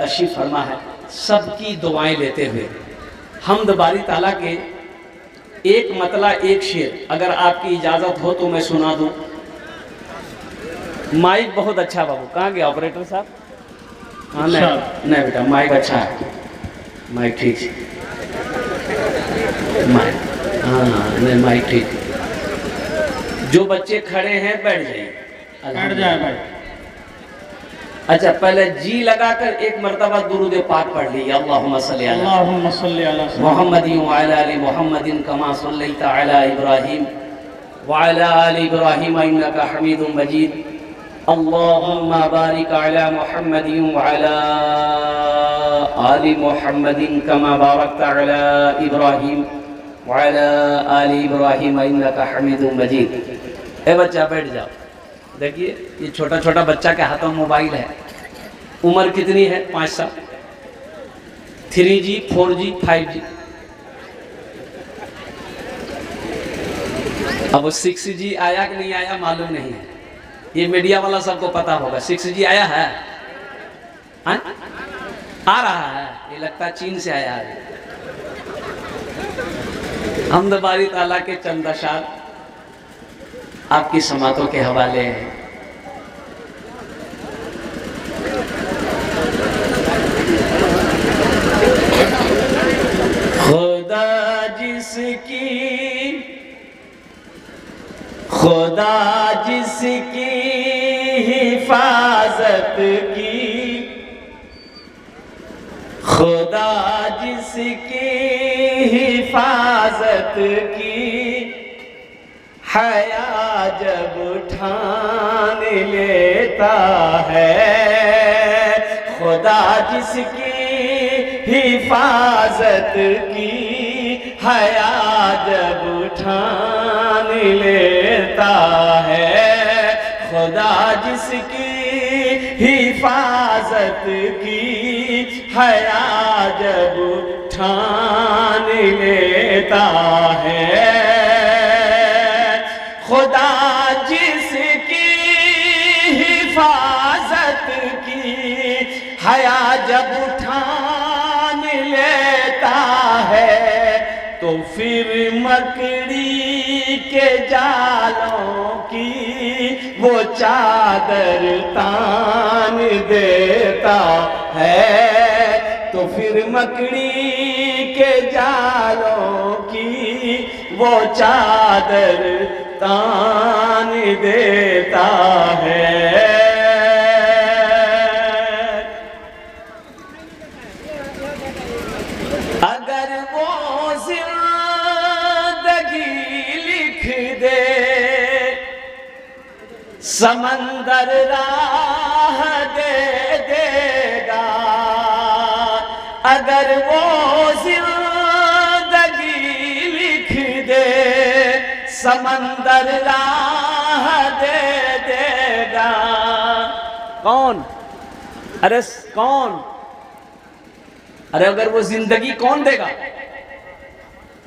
तशरीफ़ फरमा है, सबकी दुआएं लेते हुए हम्द बारी ताला के एक मतला एक शेर अगर आपकी इजाज़त हो तो मैं सुना दूँ। माइक बहुत अच्छा बाबू, कहाँ गया ऑपरेटर साहब? हाँ नहीं बेटा, माइक अच्छा है, माइक ठीक है, माइक हाँ नहीं माइक ठीक। जो बच्चे खड़े हैं बैठ जाइए, बैठ जाए भाई। अच्छा पहले जी लगाकर एक मर्तबा दुरूद पाक पढ़ लीजिए। अल्लाहुम्मा सल्ली अला मुहम्मदिन व अला आलि मुहम्मदिन कमा सल्लैता अला इब्राहीम व अला आलि इब्राहीम इन्नका हमीदुम मजीद। अल्लाहुम्मा बारिक अला मुहम्मदिन व अला आलि मुहम्मदिन कमा बारकता अला इब्राहीम व अला आलि इब्राहीम इन्नका हमीदुम मजीद। ए बच्चा बैठ जाओ। देखिए ये छोटा छोटा बच्चा के हाथों में मोबाइल है, उम्र कितनी है? 5 साल। 3G 4G 5G, अब 6G आया कि नहीं आया मालूम नहीं है, ये मीडिया वाला सबको पता होगा। 6G आया है? आ रहा है, ये लगता है चीन से आया है। हम्द बारी ताला के चंद अशार आपकी समातों के हवाले हैं। खुदा जिसकी हिफाजत की, खुदा जिसकी हिफाजत की, हया जब ठान लेता है। खुदा जिसकी हिफाजत की, हया जब ठान लेता है। खुदा जिसकी हिफाजत की, हया जब ठान लेता है। खुदा जिसकी हिफाजत की, हया जब ठान लेता है, तो फिर मकड़ी के जालों की वो चादर तान देता है। तो फिर मकड़ी के जालों की वो चादर तान देता है। अगर वो जिंदगी लिख दे, समंदर राह दे देगा। अगर वो जिंदगी लिख दे, समंदर राह दे देगा। कौन? अरे कौन? अरे अगर वो जिंदगी कौन देगा?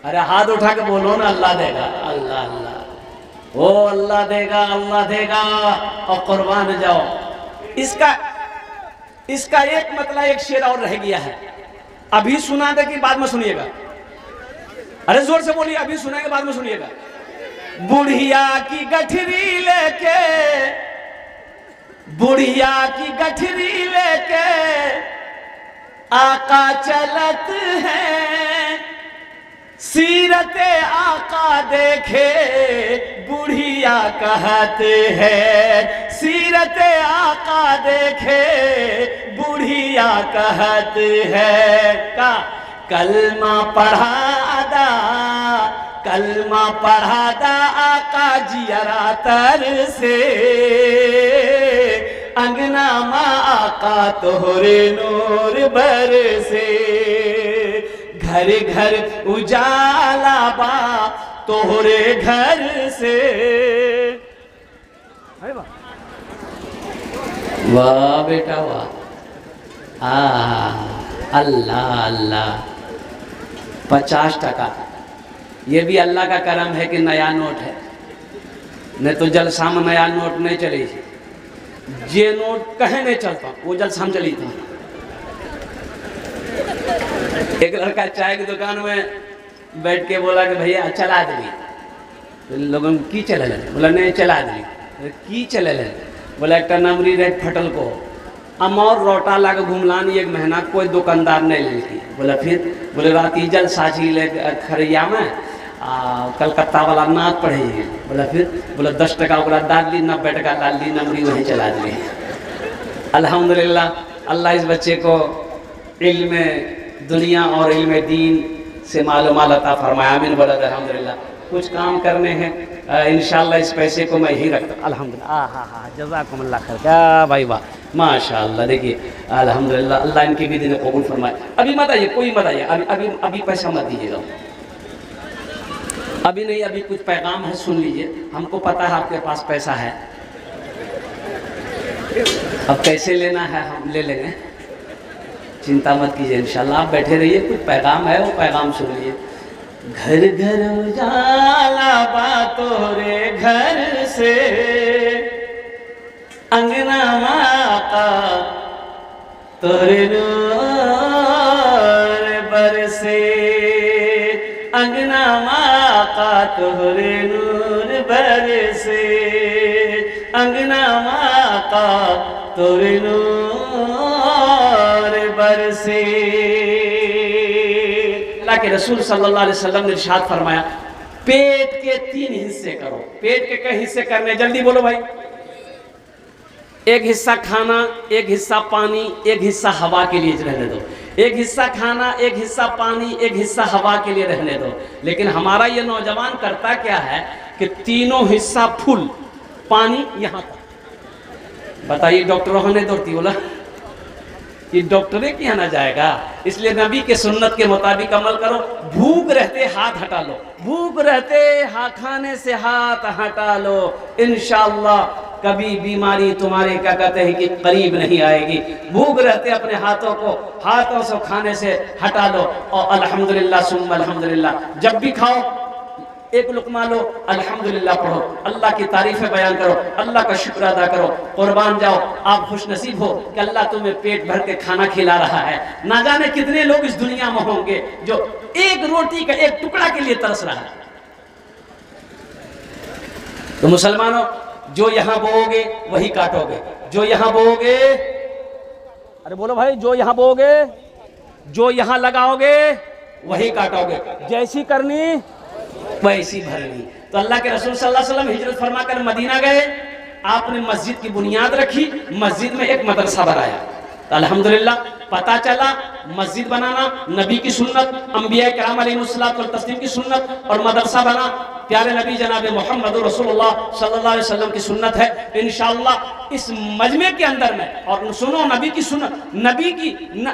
अरे हाथ उठा के बोलो ना, अल्लाह देगा। अल्लाह अल्लाह, ओ अल्लाह देगा, अल्लाह देगा। और कुर्बान जाओ। इसका एक मतलब एक शेर और रह गया है, अभी सुना दे कि बाद में सुनिएगा। अरे जोर से बोलिए, अभी सुनाएगा बाद में सुनिएगा। बुढ़िया की गठरी लेके बुढ़िया की गठरी लेके आका चलत है, सीरत आका देखे बुढ़िया कहते हैं, सीरत आका देखे बुढ़िया कहते हैं। का कलमा पढ़ादा, कलमा पढ़ादा आका जियरा तर से, अंगना माँ आका तोहरे नूर बरसे, घर घर उजाला बा तोहरे घर से। वाह बेटा वाह, अल्लाह अल्लाह। 50 ये भी अल्लाह का करम है कि नया नोट है, नहीं तो जलसा में नया नोट नहीं चली। जे नोट कहे नहीं चलता वो जलसा में चली था। एक लड़का चाय की दुकान में बैठ के बोला कि भैया चला आदमी, तो लोगों की चले ले, बोला नहीं चला आदमी की चले ले, बोला एक नमरी रेट फटल को अमौर रोटा ला के घूमलान 1 महीना कोई दुकानदार नहीं लेती। बोला फिर, बोले रात जल साझी ले खरैया में कलकत्ता वाला नाच पढ़े। बोला फिर, बोला 10 टका ओकरा डाल ली, 90 टका डाल ली, नमरी वहीं चला दी। अल्हम्दुलिल्लाह अल्लाह इस बच्चे को इल्म दुनिया और इल्म दीन से मालूमात अता फरमाया। आमीन बोला अल्हम्दुलिल्लाह। कुछ काम करने हैं इंशाअल्लाह, इस पैसे को मैं ही रखता। अल्हम्दुलिल्लाह, हाँ जज़ाकुमुल्लाह खैर। क्या भाई वाह, माशाअल्लाह। देखिए अल्हम्दुलिल्लाह, अल्लाह इनकी भी दिन कबूल फरमाए। अभी मत आइए, कोई मत आइए, अभी पैसा मत दीजिएगा, अभी नहीं। अभी कुछ पैगाम है, सुन लीजिए। हमको पता है आपके पास पैसा है, अब कैसे लेना है हम ले लेंगे, चिंता मत कीजिए इंशाअल्लाह। आप बैठे रहिए, कुछ पैगाम है वो पैगाम सुन लीजिए। घर घर उजाला बातों रे घर से, अंगना माता तोरे नूर बरसे, अंगना माता तोरे नूर बरसे, अंगना माता तोरे नूर बरसे। अल्लाह के रसूल सल्लल्लाहु अलैहि वसल्लम ने इरशाद फरमाया, पेट के 3 हिस्से करो। पेट के कई हिस्से करने, जल्दी बोलो भाई। एक हिस्सा खाना, एक हिस्सा पानी, एक हिस्सा हवा के लिए रहने दो। एक हिस्सा खाना, एक हिस्सा पानी, एक हिस्सा हवा के लिए रहने दो। लेकिन हमारा ये नौजवान करता क्या है कि तीनों हिस्सा फुल, पानी यहाँ तक। बताइए डॉक्टरों ने दौड़ती बोला कि डॉक्टरे के यहाँ ना जाएगा। इसलिए नबी के सुन्नत के मुताबिक अमल करो। भूख रहते हाथ हटा लो, भूख रहते खाने से हाथ हटा लो, इंशाअल्लाह कभी बीमारी तुम्हारे क्या कहते हैं कि करीब नहीं आएगी। भूख रहते अपने हाथों से खाने से हटा लो, और अल्हम्दुलिल्लाह सुम्मा अल्हम्दुलिल्लाह। जब भी खाओ एक लुकमा लो, अल्हम्दुलिल्लाह पढ़ो, अल्लाह की तारीफें बयान करो, अल्लाह का शुक्र अदा करो, कुर्बान जाओ। आप खुश नसीब हो कि अल्लाह तुम्हें पेट भर के खाना खिला रहा है। ना जाने कितने लोग इस दुनिया में होंगे जो एक रोटी का एक टुकड़ा के लिए तरस रहा है। तो मुसलमानों, जो यहां बोओगे वही काटोगे, जो यहां बोओगे, अरे बोलो भाई, जो यहां बोओगे, जो यहां लगाओगे वही काटोगे। जैसी करनी वैसी भरनी। तो अल्लाह के रसूल सल्लल्लाहु अलैहि वसल्लम हिजरत फरमा कर मदीना गए। आपने मस्जिद की बुनियाद रखी, मस्जिद में एक मदरसा बनाया। तो अल्हम्दुलिल्लाह पता चला मस्जिद बनाना नबी की सुन्नत, अंबिया किराम अलैहिमुस्सलातु व तस्लीम की सुन्नत, और मदरसा बना प्यारे नबी जनाब मोहम्मद रसूलुल्लाह सल्लल्लाहु अलैहि वसल्लम की सुन्नत है। इंशाअल्लाह इस मजमे के अंदर में, और सुनो नबी की सुन्नत,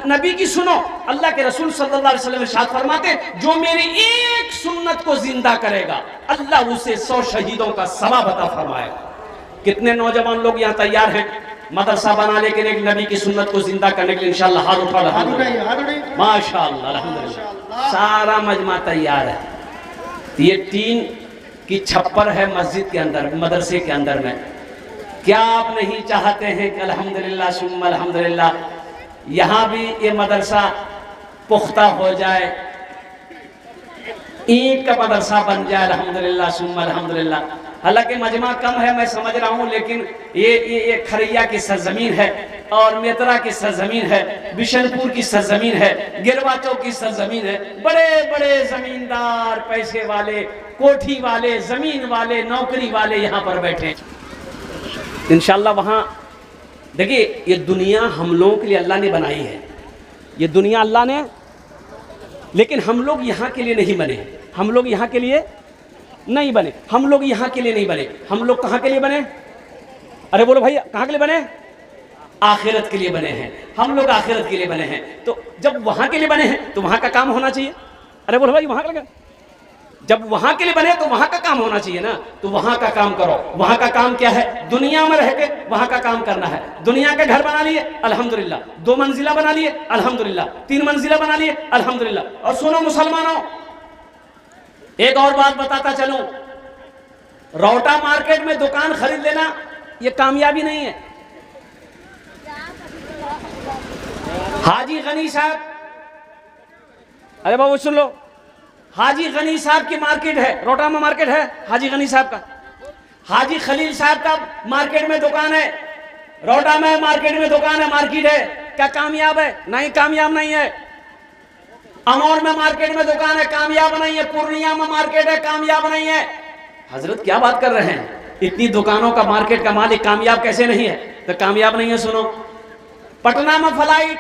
नबी की सुनो। अल्लाह के रसूल सल्लल्लाहु अलैहि वसल्लम इरशाद फरमाते, जो मेरी एक सुन्नत को जिंदा करेगा अल्लाह उसे 100 शहीदों का सवाब अता फरमाएगा। कितने नौजवान लोग यहाँ तैयार हैं मदरसा बनाने के लिए, नबी की सुन्नत को जिंदा करने के लिए? इंशाअल्लाह हाथ उठा रहा है, माशाअल्लाह अल्हम्दुलिल्लाह। सारा मजमा तैयार है। ये टीन की छप्पर है मस्जिद के अंदर, मदरसे के अंदर में। क्या आप नहीं चाहते हैं कि अल्हम्दुलिल्लाह सुम्मा अल्हम्दुलिल्लाह यहाँ भी ये मदरसा पुख्ता हो जाए, ईंट का मदरसा बन जाए, अल्हम्दुलिल्लाह सुम्मा अल्हम्दुलिल्लाह। हालांकि मजमा कम है मैं समझ रहा हूँ, लेकिन ये खरैया की सरजमीन है और मेतरा की सरजमीन है, बिशनपुर की सरजमीन है, गिरवा चौक की सरजमीन है। बड़े बड़े जमींदार, पैसे वाले, कोठी वाले, जमीन वाले, नौकरी वाले यहाँ पर बैठे। इंशाल्लाह वहाँ देखिए, ये दुनिया हम लोगों के लिए अल्लाह ने बनाई है, ये दुनिया अल्लाह ने, लेकिन हम लोग यहाँ के लिए नहीं बने, हम लोग यहाँ के लिए नहीं बने, हम लोग यहाँ के लिए नहीं बने। हम लोग कहाँ के लिए बने? अरे बोलो भैया, कहाँ के लिए बने? आखिरत के लिए बने हैं। हम लोग आखिरत के लिए बने हैं। तो जब वहाँ के लिए बने हैं तो वहाँ का काम होना चाहिए। अरे बोलो भाई, वहाँ का, जब वहाँ के लिए बने तो वहाँ का काम होना चाहिए ना, तो वहाँ का काम करो। वहाँ का काम क्या है? दुनिया में रह के वहाँ का काम करना है। दुनिया के घर बना लिए अल्हम्दुलिल्लाह, 2 मंजिला बना लिए अल्हम्दुलिल्लाह, 3 मंजिला बना लिए अल्हम्दुलिल्लाह। और सुनो मुसलमानों, एक और बात बताता चलूं, रौटा मार्केट में दुकान खरीद लेना ये कामयाबी नहीं है। हाजी गनी साहब, अरे बाबू सुन लो, हाजी गनी साहब की मार्केट है, रोटा में मार्केट है हाजी गनी साहब का। हाजी खलील साहब का मार्केट में दुकान है, रोटा में मार्केट में दुकान है, मार्केट है। क्या कामयाब है? नहीं, कामयाब नहीं है। अमौर में मार्केट में दुकान है, कामयाब नहीं है। पूर्णिया में मार्केट है, कामयाब नहीं है। हजरत क्या बात कर रहे हैं? इतनी दुकानों का मार्केट का मालिक कामयाब कैसे नहीं है? तो कामयाब नहीं है। सुनो, पटना में फ्लाइट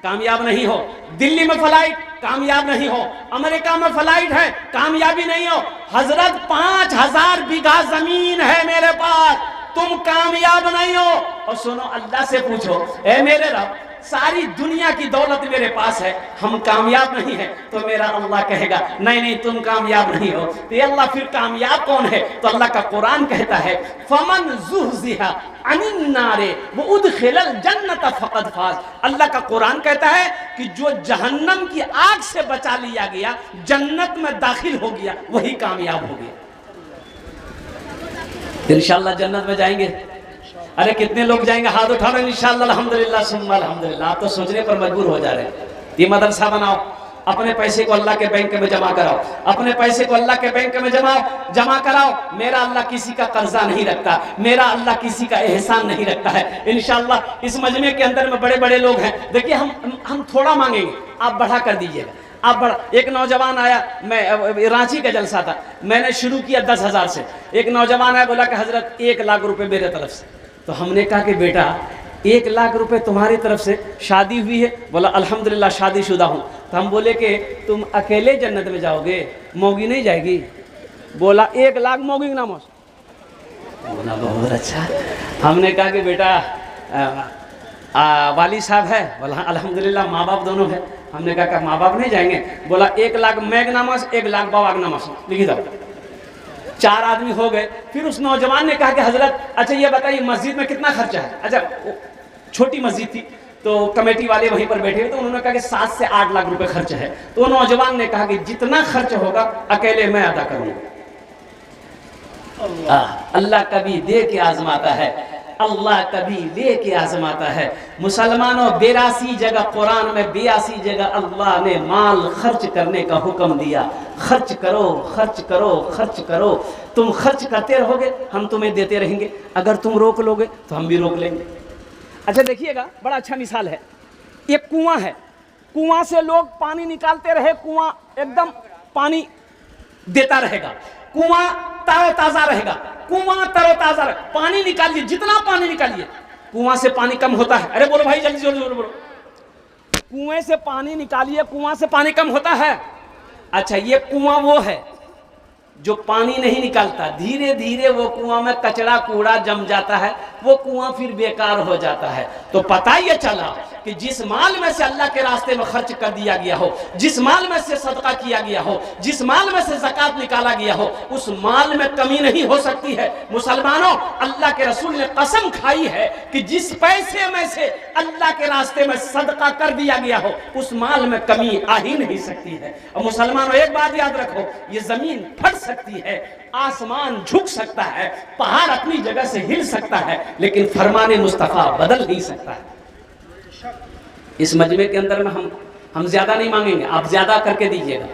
कामयाब नहीं हो, दिल्ली में फ्लाइट कामयाब नहीं हो, अमेरिका में फ्लाइट है, कामयाबी नहीं हो। हजरत 5000 बीघा जमीन है मेरे पास, तुम कामयाब नहीं हो। और सुनो, अल्लाह से पूछो, ए मेरे रब, सारी दुनिया की दौलत मेरे पास है, हम कामयाब नहीं है। तो मेरा अल्लाह कहेगा नहीं नहीं, तुम कामयाब नहीं हो। तो अल्लाह फिर कामयाब कौन है? तो अल्लाह का कुरान कहता है, फमन ज़ुहज़िहा अनिन नारे व उदखिलल जन्नत फ़क़द फ़ाज़। अल्लाह का कुरान कहता है कि जो जहन्नम की आग से बचा लिया गया, जन्नत में दाखिल हो गया, वही कामयाब हो गया। इंशाअल्लाह जन्नत में जाएंगे। अरे कितने लोग जाएंगे? हाथ उठा रहे हैं इंशाअल्लाह, अल्हम्दुलिल्लाह सुम्मा अल्हम्दुलिल्लाह। आप तो सोचने पर मजबूर हो जा रहे हैं। ये मदरसा बनाओ, अपने पैसे को अल्लाह के बैंक में जमा कराओ, अपने पैसे को अल्लाह के बैंक में जमा कराओ। मेरा अल्लाह किसी का कर्जा नहीं रखता, मेरा अल्लाह किसी का एहसान नहीं रखता है। इंशाअल्लाह इस मजमे के अंदर में बड़े बड़े लोग हैं। देखिए, हम थोड़ा मांगेंगे, आप बढ़ा कर दीजिएगा। आप बड़ा, एक नौजवान आया, मैं रांची का जलसा था, मैंने शुरू किया 10,000 से। एक नौजवान आया, बोला कि हजरत 1 लाख रुपए मेरे तरफ से। तो हमने कहा कि बेटा 1 लाख रुपए तुम्हारी तरफ से, शादी हुई है? बोला अल्हम्दुलिल्लाह शादीशुदा हूँ। तो हम बोले कि तुम अकेले जन्नत में जाओगे, मौगी नहीं जाएगी? बोला 1 लाख मौगी ना मौस। बोला बहुत अच्छा। हमने कहा कि बेटा वाली साहब है? बोला अल्हम्दुलिल्लाह माँ बाप दोनों है। हमने कहा कि माँ बाप नहीं जाएंगे? बोला 1 लाख मैग नामस, 1 लाख बावाग नामस, लिखी दो। 4 आदमी हो गए। फिर उस नौजवान ने कहा कि हजरत अच्छा ये बताइए मस्जिद में कितना खर्चा है? अच्छा, छोटी मस्जिद थी तो कमेटी वाले वहीं पर बैठे, तो उन्होंने कहा कि 7 से 8 लाख रुपए खर्च है। तो नौजवान ने कहा कि जितना खर्च होगा अकेले मैं अदा करूंगा। अल्लाह कभी दे के आजमाता है, अल्लाह कभी ले के आजमाता है। मुसलमानों, 82 जगह कुरान में, 82 जगह अल्लाह ने माल खर्च करने का हुक्म दिया। खर्च करो, खर्च करो, खर्च करो। तुम खर्च करते रहोगे, हम तुम्हें देते रहेंगे। अगर तुम रोक लोगे तो हम भी रोक लेंगे। अच्छा देखिएगा, बड़ा अच्छा मिसाल है। एक कुआं है, कुआं से लोग पानी निकालते रहे, कुआं एकदम पानी देता रहेगा, कुआं तरोताजा रहेगा, कुआं तरोताजा रहेगा। पानी निकालिए, जितना पानी निकालिए, कुआं से पानी कम होता है। अरे बोलो भाई, जल्दी जल्दी बोलो। कुएं से पानी निकालिए, कुआं से पानी कम होता है। अच्छा, ये कुआं वो है जो पानी नहीं निकालता, धीरे धीरे वो कुआं में कचरा कूड़ा जम जाता है, वो कुआं फिर बेकार हो जाता है। तो पता ये चला कि जिस माल में से अल्लाह के रास्ते में खर्च कर दिया गया हो, जिस माल में से सदका किया गया हो, जिस माल में से ज़कात निकाला गया हो, उस माल में कमी नहीं हो सकती है। मुसलमानों, अल्लाह के रसूल ने कसम खाई है कि जिस पैसे में से अल्लाह के रास्ते में सदका कर दिया गया हो, उस माल में कमी आ ही नहीं सकती है। और मुसलमानों, एक बात याद रखो, ये जमीन फट सकती है, आसमान झुक सकता है, पहाड़ अपनी जगह से हिल सकता है, लेकिन फरमाने मुस्तफा बदल नहीं सकता है। इस मजमे के अंदर में हम ज्यादा नहीं मांगेंगे, आप ज्यादा करके दीजिएगा।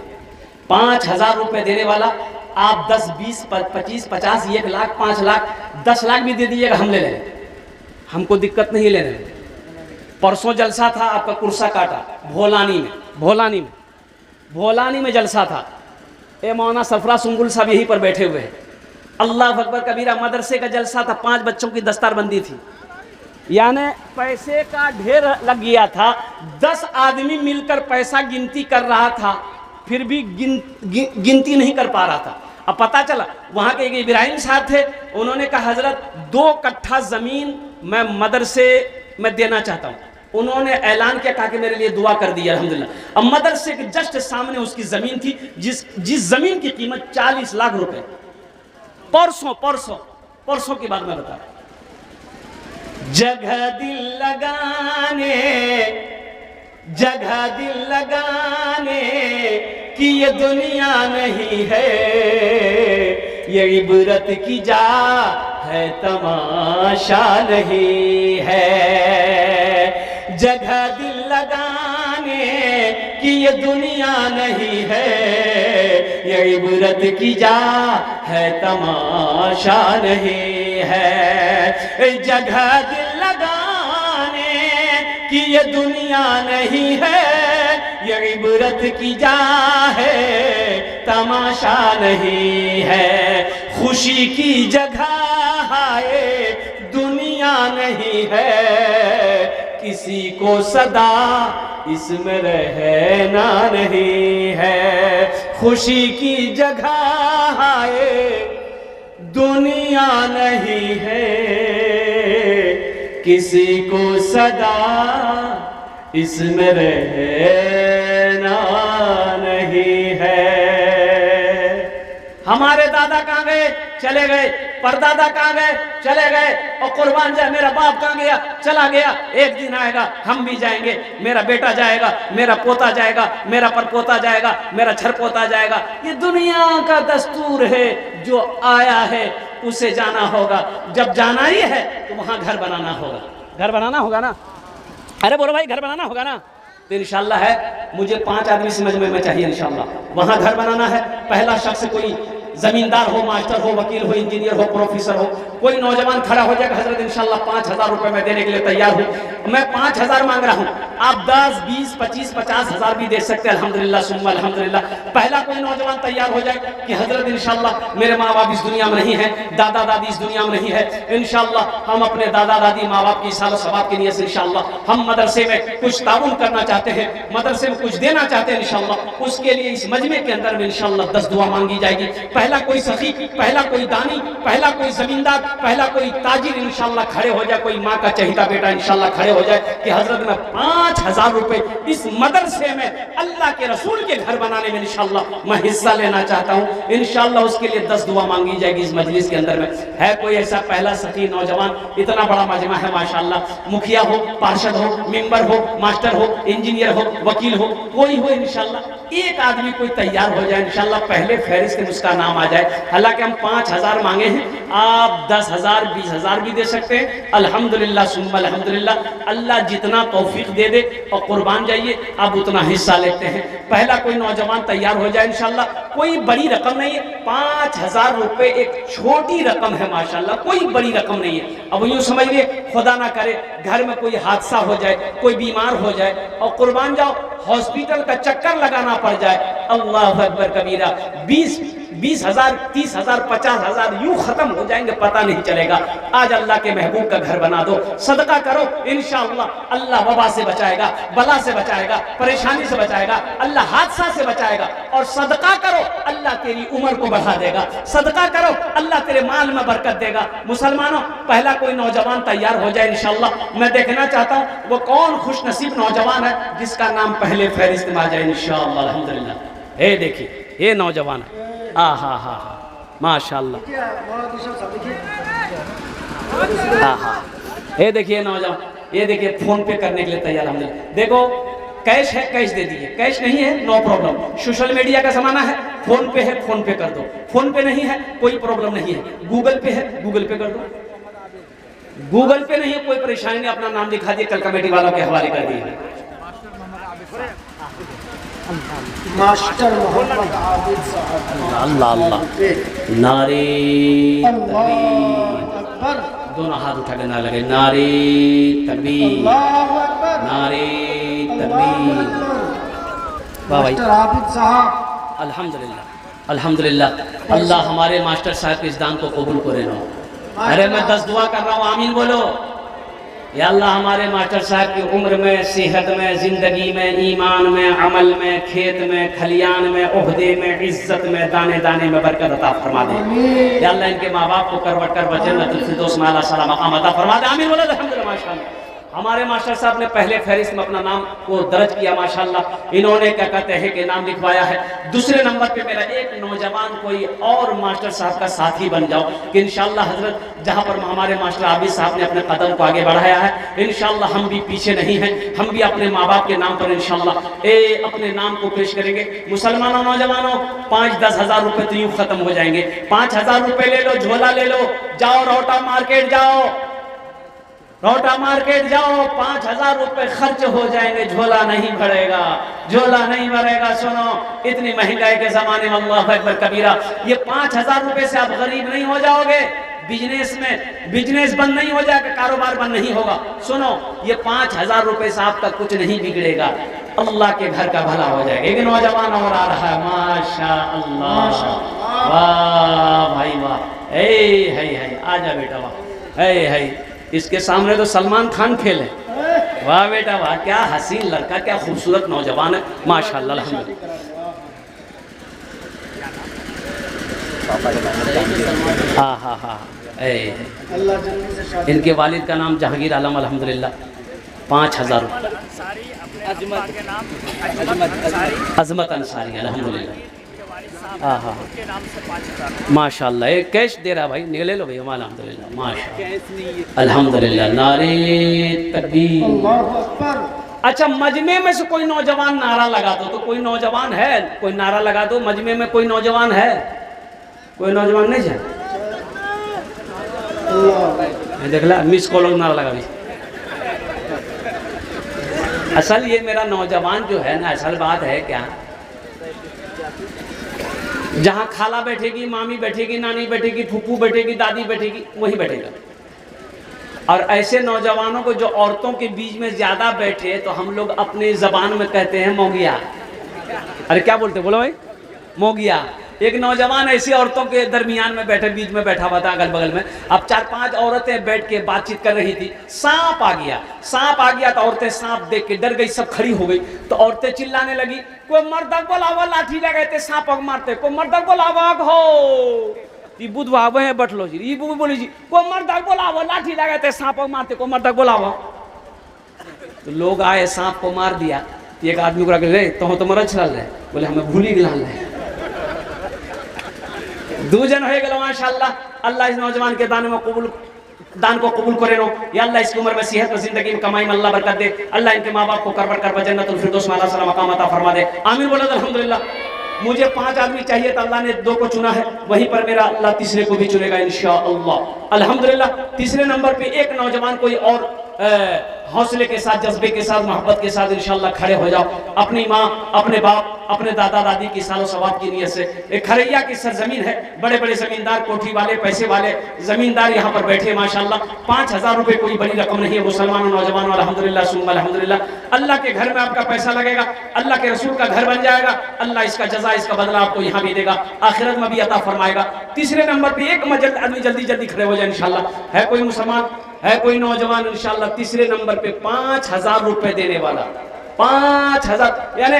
5000 रुपए देने वाला आप 10, 20, 25, 50, 1 लाख, 5 लाख, 10 लाख भी दे दीजिएगा, हम ले लेंगे, हमको दिक्कत नहीं लेने में। परसों जलसा था आपका कुर्सा काटा भोलानी में जलसा था। ए मौलाना सरफराज सुंगुल साहब यहीं पर बैठे हुए हैं। अल्लाह अकबर कबीरा, मदरसे का जलसा था, 5 बच्चों की दस्तारबंदी थी, यानी पैसे का ढेर लग गया था। 10 आदमी मिलकर पैसा गिनती कर रहा था, फिर भी गिनती नहीं कर पा रहा था। अब पता चला वहाँ के एक इब्राहिम साहब थे, उन्होंने कहा हजरत 2 कट्ठा ज़मीन मैं मदरसे में देना चाहता हूँ। उन्होंने ऐलान किया, कहा कि मेरे लिए दुआ कर दी अल्हम्दुलिल्लाह। अब मदरसे के जस्ट सामने उसकी ज़मीन थी, जिस ज़मीन की कीमत 40 लाख रुपए। परसों की बात मैं बता रहा हूं। जगह दिल लगाने कि ये दुनिया नहीं है, ये इबरत की जा है, तमाशा नहीं है। जगह दिल लगाने कि ये दुनिया नहीं है, ये इबरत की जा है, तमाशा नहीं है। जगह दिल लगाने कि ये दुनिया नहीं है, ये इबरत की जा है, तमाशा नहीं है। खुशी की जगह है, दुनिया नहीं है, किसी को सदा इसमें रहना नहीं है। खुशी की जगह है, दुनिया नहीं है, किसी को सदा इसमें रहना नहीं है। हमारे दादा कहाँ गए? चले गए। परदादा कहाँ गए? चले गए। और कुर्बान जाए मेरा बाप कहाँ गया? चला गया। एक दिन आएगा हम भी जाएंगे, मेरा बेटा जाएगा, मेरा पोता जाएगा, मेरा परपोता जाएगा, मेरा छरपोता जाएगा। ये दुनिया का दस्तूर है, जो आया है उसे जाना होगा। जब जाना ही है तो वहां घर बनाना होगा। घर बनाना होगा ना? अरे बोलो भाई, घर बनाना होगा ना? तो इंशाल्लाह है, मुझे 5 आदमी समझ में चाहिए इंशाल्लाह। वहां घर बनाना है। पहला शख्स कोई जमींदार हो, मास्टर हो, वकील हो, इंजीनियर हो, प्रोफेसर हो, कोई नौजवान खड़ा हो जाएगा, हजरत इंशाल्लाह 5,000 रुपए मैं देने के लिए तैयार हूं। मैं 5,000 मांग रहा हूं, आप 10, 20, 25, 50,000 भी दे सकते हैं। अल्हम्दुलिल्लाह सुम्मा अल्हम्दुलिल्लाह। पहला कोई नौजवान तैयार हो जाए कि हजरत इंशाल्लाह मेरे माँ बाप इस दुनिया में नहीं है, दादा दादी इस दुनिया में नहीं है, इंशाल्लाह हम अपने दादा दादी माँ बाप की साल सवाब की नियत से इंशाल्लाह हम मदरसे में कुछ ताउन करना चाहते हैं, मदरसे में कुछ देना चाहते हैं इंशाल्लाह। उसके लिए इस मजमे के अंदर में इंशाल्लाह 10 दुआ मांगी जाएगी। पहला कोई सखी, पहला कोई दानी, पहला कोई जमींदार, पहला कोई ताजिर इंशाल्लाह खड़े हो जाए, कोई माँ का चहीता बेटा इंशाल्लाह खड़े हो जाए कि हजरत मैं 5,000 रुपए इस मदरसे में अल्लाह के रसूल के घर बनाने में इंशाल्लाह मैं हिस्सा लेना चाहता हूँ। इंशाल्लाह उसके लिए 10 दुआ मांगी जाएगी इस मजलिस के अंदर में। है कोई ऐसा पहला सखी नौजवान? इतना बड़ा मजमा है माशाल्लाह। मुखिया हो, पार्षद हो, मेंबर हो, मास्टर हो, इंजीनियर हो, वकील हो, कोई हो इंशाल्लाह। एक आदमी कोई तैयार हो जाए इंशाल्लाह, पहले फहरिस्त में उसका नाम आ जाए। हालांकि हम 5,000 मांगे हैं, आप 10,000, 20,000 भी दे सकते हैं। अल्हम्दुलिल्लाह सुम्मा अल्हम्दुलिल्लाह। अल्लाह जितना तौफीक दे दे और कुर्बान जाइए, आप उतना हिस्सा लेते हैं। पहला कोई नौजवान तैयार हो जाए इंशाल्लाह। कोई बड़ी रकम नहीं है, 5,000 रुपए एक छोटी रकम है माशाल्लाह, कोई बड़ी रकम नहीं है। अब यूँ समझिए, खुदा ना करे घर में कोई हादसा हो जाए, कोई बीमार हो जाए और कुर्बान जाओ हॉस्पिटल का चक्कर लगाना पड़ जाए, अल्लाह अकबर कबीरा, 20,000, 30,000, 50,000 यूं खत्म हो जाएंगे, पता नहीं चलेगा। आज अल्लाह के महबूब का घर बना दो, सदका करो, इंशाअल्लाह अल्लाह वबा से बचाएगा, बला से बचाएगा, परेशानी से बचाएगा, अल्लाह हादसा से बचाएगा। और सदका करो, अल्लाह तेरी उम्र को बढ़ा देगा। सदका करो, अल्लाह तेरे माल में बरकत देगा। मुसलमानों, पहला कोई नौजवान तैयार हो जाए इंशाअल्लाह। मैं देखना चाहता हूँ वो कौन खुश नसीब नौजवान है जिसका नाम पहले फहरिस्त में आ जाए इंशाअल्लाह अल्हम्दुलिल्लाह। ये देखिए, ये नौजवान है, हा माशाल्लाह, ये देखिए नौजवान, ये देखिए फोन पे करने के लिए तैयार। अल्हम्दुलिल्लाह। देखो कैश है, कैश दे दीजिए, कैश नहीं है नो प्रॉब्लम, सोशल मीडिया का जमाना है, फोन पे है फोन पे कर दो, फोन पे नहीं है कोई प्रॉब्लम नहीं है, गूगल पे है गूगल पे कर दो, गूगल पे नहीं है कोई परेशानी नहीं, अपना नाम दिखा दिए, कल कमेटी वालों के हवाले कर दिए। मास्टर मोहम्मद आबिद साहब। अल्लाह अल्लाह। नारे तकबीर, अकबर। दोनों हाथ उठा के ना लगे, नारे तकबीर, अल्लाहु अकबर। नारे तकबीर। वाह भाई, मास्टर आबिद साहब। अल्हम्दुलिल्लाह अल्हम्दुलिल्लाह। अल्लाह हमारे मास्टर साहब के इस दान को कबूल करे ना। अरे मैं 10 दुआ कर रहा हूँ, आमीन बोलो। या अल्लाह हमारे मास्टर साहब की उम्र में, सेहत में, ज़िंदगी में, ईमान में, अमल में, खेत में, खलियान में, ओहदे में, इज्जत में, दाने दाने में बरकत अता फरमा दे। या अल्लाह इनके माँ बाप को करवट कर जन्नतुल फिरदौस में आला सलाम मकाम अता फरमा दे। आमीन बोलो अल्हम्दुलिल्लाह। माशाअल्लाह हमारे मास्टर साहब ने पहले फहरिस्त में अपना नाम को दर्ज किया, माशाअल्लाह। इन्होंने क्या कहते हैं कि नाम लिखवाया है। दूसरे नंबर पे मेरा एक नौजवान कोई और मास्टर साहब का साथी बन जाओ कि इंशाअल्लाह हजरत जहाँ पर हमारे मास्टर आबिद साहब ने अपने कदम को आगे बढ़ाया है, इंशाअल्लाह हम भी पीछे नहीं हैं। हम भी अपने माँ बाप के नाम पर इंशाअल्लाह अपने नाम को पेश करेंगे। मुसलमानों, नौजवानों, 5-10 हज़ार रुपये तो यूँ खत्म हो जाएंगे। 5,000 रुपये ले लो, झोला ले लो, जाओ रोटा मार्केट जाओ, रोटा मार्केट जाओ, 5,000 रुपए खर्च हो जाएंगे, झोला नहीं भरेगा, झोला नहीं भरेगा। सुनो, इतनी महंगाई के जमाने में अल्लाह अकबर कबीरा, ये 5,000 रुपए से आप गरीब नहीं हो जाओगे। बिजनेस बंद नहीं हो जाएगा, कारोबार बंद नहीं होगा। सुनो, ये 5,000 रुपए से आपका कुछ नहीं बिगड़ेगा, अल्लाह के घर का भला हो जाएगा। एक नौजवान और आ रहा है, माशा अल्लाह, वाह भाई वाह, है आजा बेटा वाह, है इसके सामने तो सलमान खान खेले। वाह बेटा वाह, क्या हसीन लड़का, क्या खूबसूरत नौजवान है, माशाअल्लाह अल्हम्दुलिल्लाह। हाँ हाँ हाँ, इनके वालिद का नाम जहांगीर आलम अल्हम्दुलिल्लाह। 5,000 रुपये। अजमत अंसारी अल्हम्दुलिल्लाह। हाँ हाँ माशाअल्लाह, एक कैश दे रहा भाई, निकले लो भाई, अल्हम्दुलिल्लाह माशाअल्लाह अल्हम्दुलिल्लाह। नारे तकबीर। अच्छा, मजमे में से कोई नौजवान नारा लगा दो, तो कोई नौजवान है, कोई नारा लगा दो। मजमे में कोई नौजवान है? कोई नौजवान नहीं है? देख ला, मिस कॉल नारा लगा भी। असल ये मेरा नौजवान जो है ना, असल बात है क्या, जहाँ खाला बैठेगी, मामी बैठेगी, नानी बैठेगी, फूफू बैठेगी, दादी बैठेगी, वहीं बैठेगा। और ऐसे नौजवानों को जो औरतों के बीच में ज्यादा बैठे, तो हम लोग अपने जबान में कहते हैं मोगिया। अरे क्या बोलते, बोलो भाई, मोगिया। एक नौजवान ऐसी औरतों के दरमियान में बैठे, बीच में बैठा हुआ था अगल बगल में। अब 4-5 औरतें बैठ के बातचीत कर रही थी, सांप आ गया तो औरतें सांप देख के डर गई, सब खड़ी हो गई। तो औरतें चिल्लाने लगी, कोई मर्दक बोलावा, लाठी लगाते सांप मारते, कोई मर्दक बोलावा हो, ये बुधवा वह बैठ लो जी, ये बोली जी, कोई मर्दक बोलावा, लाठी लगाते सांप मारते, कोई मर्दक बोलावा। तो लोग आए, सांप को मार दिया। एक आदमी को रखे, तो मर छल रहे, बोले हमें भूली गिलान रहे। 2 जन हो गए माशाअल्लाह। अल्लाह इस नौजवान के दान को कबूल करे नो। या अल्लाह इसकी उम्र में, सेहत में, जिंदगी में, कमाई में अल्लाह बरकत दे। अल्लाह इनके माँ बाप को करवट कर जन्नतुल फिरदौस में आला सलाम मकाम अता फरमा दे। आमीन बोलो अल्हम्दुलिल्लाह। मुझे 5 आदमी चाहिए था, अल्लाह ने 2 को चुना है, वहीं पर मेरा अल्लाह तीसरे को भी चुनेगा इंशाअल्लाह अल्हम्दुलिल्लाह। तीसरे नंबर पे एक नौजवान कोई और हौसले के साथ, जज्बे के साथ, मोहब्बत के साथ इंशाअल्लाह खड़े हो जाओ। अपनी माँ, अपने बाप, अपने दादा दादी की सालो सवाब की नियत से। एक खरैया की सरजमीन है, बड़े बड़े जमींदार, कोठी वाले, पैसे वाले जमींदार यहाँ पर बैठे माशाअल्लाह। 5,000 रुपये कोई बड़ी रकम नहीं है मुसलमानों, नौजवानों, अल्हम्दुलिल्लाह सुम्मा अल्हम्दुलिल्लाह। अल्लाह के घर में आपका पैसा लगेगा, अल्लाह के रसूल का घर बन जाएगा, अल्लाह इसका जजा, इसका बदला आपको यहाँ भी देगा, आखिरत में भी अता फरमाएगा। तीसरे नंबर पर एक आदमी जल्दी जल्दी खड़े हो जाए इंशाअल्लाह। है कोई मुसलमान, है कोई नौजवान इंशाअल्लाह तीसरे नंबर पे 5,000 रुपए देने वाला? 5,000, यानी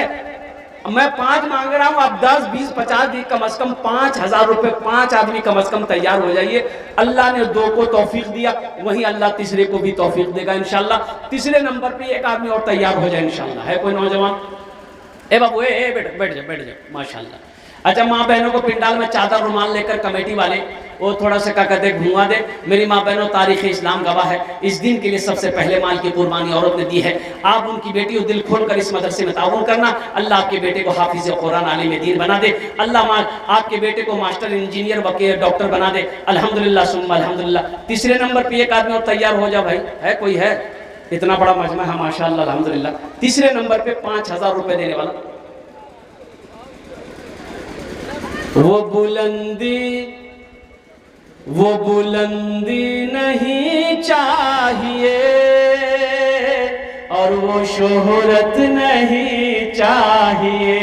मैं 5 मांग रहा हूं, आप 10, 20, 50 दी, कम से कम 5,000 रुपए। 5 आदमी कम से कम तैयार हो जाइए। अल्लाह ने 2 को तौफीक दिया, वहीं अल्लाह तीसरे को भी तौफीक देगा इंशाअल्लाह। तीसरे नंबर पे एक आदमी और तैयार हो जाए इंशाअल्लाह। है कोई नौजवान? ए बाबू, बैठ जाओ माशाअल्लाह। अच्छा, माँ बहनों को पिंडाल में चादर रुमाल लेकर कमेटी वाले वो थोड़ा सा क्या कहते घुमा दे। मेरी माँ बहनों, तारीख इस्लाम गवाह है, इस दिन के लिए सबसे पहले माल की कुर्बानी औरत ने दी है। आप उनकी बेटी को दिल खोलकर इस मदरसे में ताउन करना। अल्लाह आपके बेटे को हाफिज कुरान, आलिम दीन बना दे। अल्लाह आपके बेटे को मास्टर, इंजीनियर, वकील, डॉक्टर बना दे। अल्हम्दुलिल्लाह सुम्मा अल्हम्दुलिल्लाह। तीसरे नंबर पे एक आदमी और तैयार हो जा भाई। है कोई? है? इतना बड़ा मजमा है माशाअल्लाह अल्हम्दुलिल्लाह। तीसरे नंबर पे 5,000 रुपए देने वाला वो बुलंदी नहीं चाहिए और वो शोहरत नहीं चाहिए,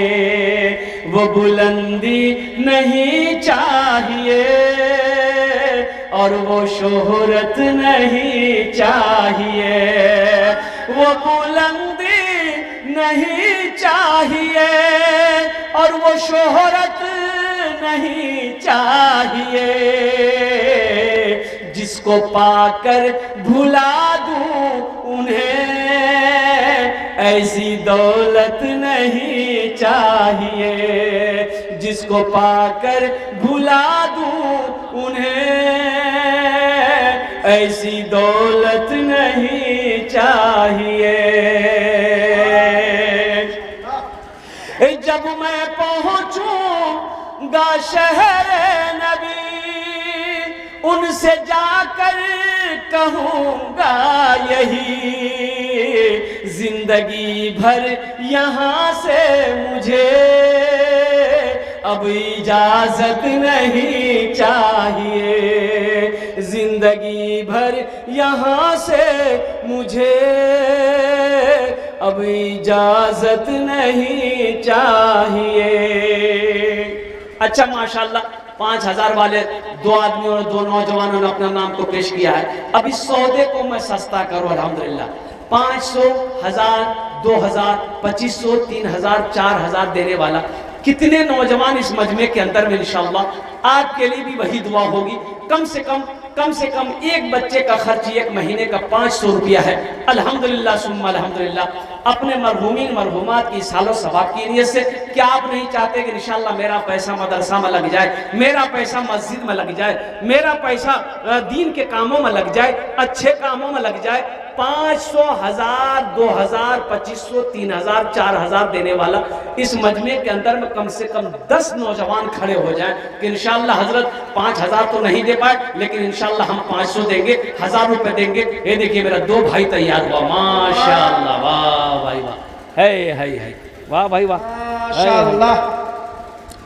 वो बुलंदी नहीं चाहिए और वो शोहरत नहीं चाहिए, वो बुलंदी नहीं चाहिए और वो शोहरत नहीं चाहिए, जिसको पाकर भुला दूं उन्हें ऐसी दौलत नहीं चाहिए, जिसको पाकर भुला दूं उन्हें ऐसी दौलत नहीं चाहिए। जब मैं पहुंचूंगा शहर नबी उनसे जाकर कहूंगा यही, जिंदगी भर यहाँ से मुझे अब इजाजत नहीं चाहिए, जिंदगी भर यहाँ से मुझे अब इजाजत नहीं चाहिए। अच्छा माशाल्लाह 5000 वाले 2 आदमियों और 2 नौजवानों ने अपना नाम को पेश किया है। अब इस सौदे को मैं सस्ता करूं अल्हम्दुलिल्लाह, 500, 1000, 2000, 2500, 3000, 4000 देने वाला कितने नौजवान इस मजमे के अंदर में इंशाअल्लाह आपके लिए भी वही दुआ होगी। कम से कम एक बच्चे का खर्च एक महीने का 500 रुपया है। अल्हम्दुलिल्लाह सुम्मा अल्हम्दुलिल्लाह। अपने मरहूमीन मरहूमात की सालों सवाब की नीयत से, क्या आप नहीं चाहते कि इंशाअल्लाह मेरा पैसा मदरसा में लग जाए, मेरा पैसा मस्जिद में लग जाए, मेरा पैसा दीन के कामों में लग जाए, अच्छे कामों में लग जाए। 500, 1000, 2000, 2500, 3000, 4000 देने वाला इस मजमे के अंदर में कम से कम 10 नौजवान खड़े हो जाएं कि इंशाअल्लाह हजरत 5000 तो नहीं दे पाए लेकिन इंशाअल्लाह हम 500 देंगे, 1000 रुपए देंगे। ये देखिए मेरा 2 भाई तैयार हुआ, माशाअल्लाह, वाह भाई वाह, है वाह भाई वाह, माशाअल्लाह,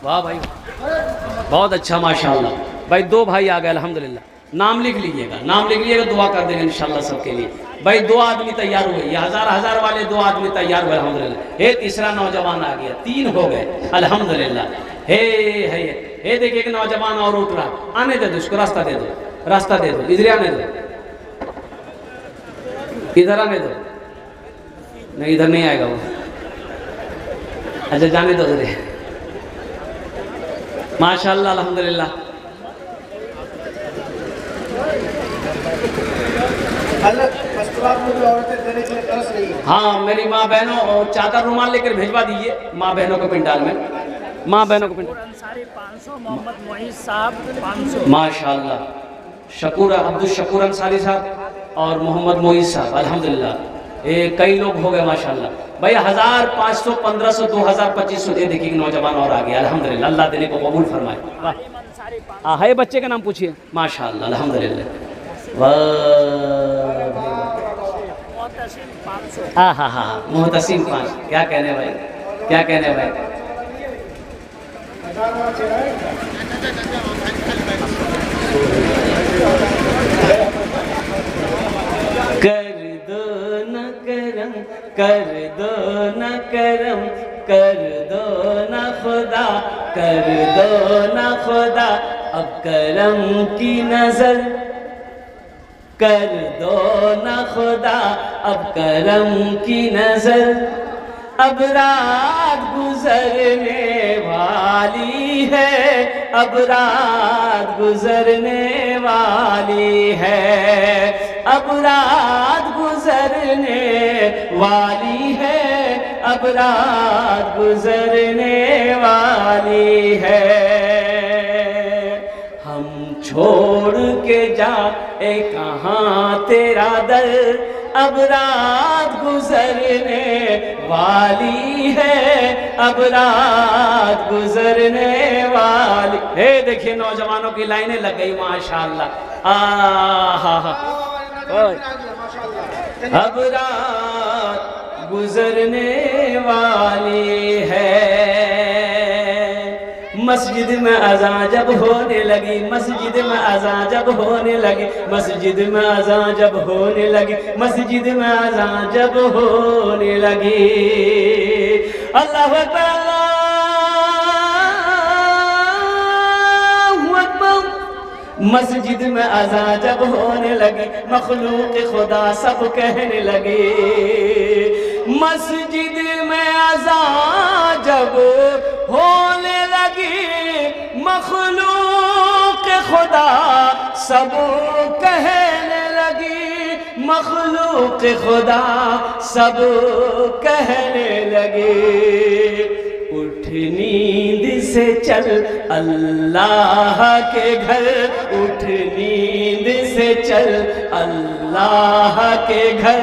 वाह भाई, बहुत अच्छा माशाअल्लाह भाई। 2 भाई आ गए अल्हम्दुलिल्लाह। नाम लिख लीजिएगा, दुआ कर देंगे इंशाअल्लाह सबके लिए। भाई 2 आदमी तैयार हुए, ये 1000 वाले 2 आदमी तैयार हुए अल्हम्दुलिल्लाह। ये तीसरा नौजवान आ गया, 3 हो गए अल्हम्दुलिल्लाह। हे देखिए एक नौजवान और उठ रहा, आने दे दो, उसको रास्ता दे दो, इधर आने दो, इधर आने दो। नहीं इधर नहीं आएगा वो, अच्छा जाने दो इधर। माशाअल्लाह अल्हम्दुलिल्लाह। हाँ मेरी माँ बहनों और चादर रुमाल लेकर भेजवा दीजिए माँ बहनों को पिंडाल में, माँ बहनों को पिंडाल। 500, मोहम्मद मोहित साहब 500। माशाअल्लाह, शकूर अब्दुल शकूर अंसारी साहब और मोहम्मद मोहित साहब अल्हम्दुलिल्लाह। ये कई लोग हो गए माशाअल्लाह। भाई 1000, 500, 1500, 2000, 2500 ये देखिए नौजवान और आ गया अल्हम्दुलिल्लाह। अल्लाह देने को कबूल फरमाए। है बच्चे का नाम पूछिए, माशाअल्लाह अल्हम्दुलिल्लाह। हाँ मुहतसिम 5। क्या कहने भाई, क्या कहने भाई। कर दो न करम, कर दो न करम, कर दो न खुदा, कर दो न खुदा, अब करम की नजर कर दो न खुदा, अब करम की नजर। अब रात गुजरने वाली है, अब रात गुजरने वाली है, अब रात गुजरने वाली है, अब रात गुजरने वाली है। हम छोड़ के जाए कहाँ तेरा दर, अब रात गुजरने वाली है, अब रात गुजरने वाली। हे देखिए नौजवानों की लाइनें लग गई माशाअल्लाह। अब रात गुजरने वाली है, मस्जिद में अज़ान जब होने लगी, मस्जिद में अज़ान जब होने लगी, मस्जिद में अज़ान जब होने लगी, मस्जिद में अज़ान जब होने लगी। अल्लाहु अकबर, अल्लाहु अकबर। मस्जिद में अज़ान जब होने लगी, मखलूक खुदा सब कहने लगे। मस्जिद में अज़ान जब होने लगी, मखलूक खुदा सब कहने लगी, मखलूक खुदा सब कहने लगे। उठ नींद से चल अल्लाह के घर, उठ नींद से चल अल्लाह के घर,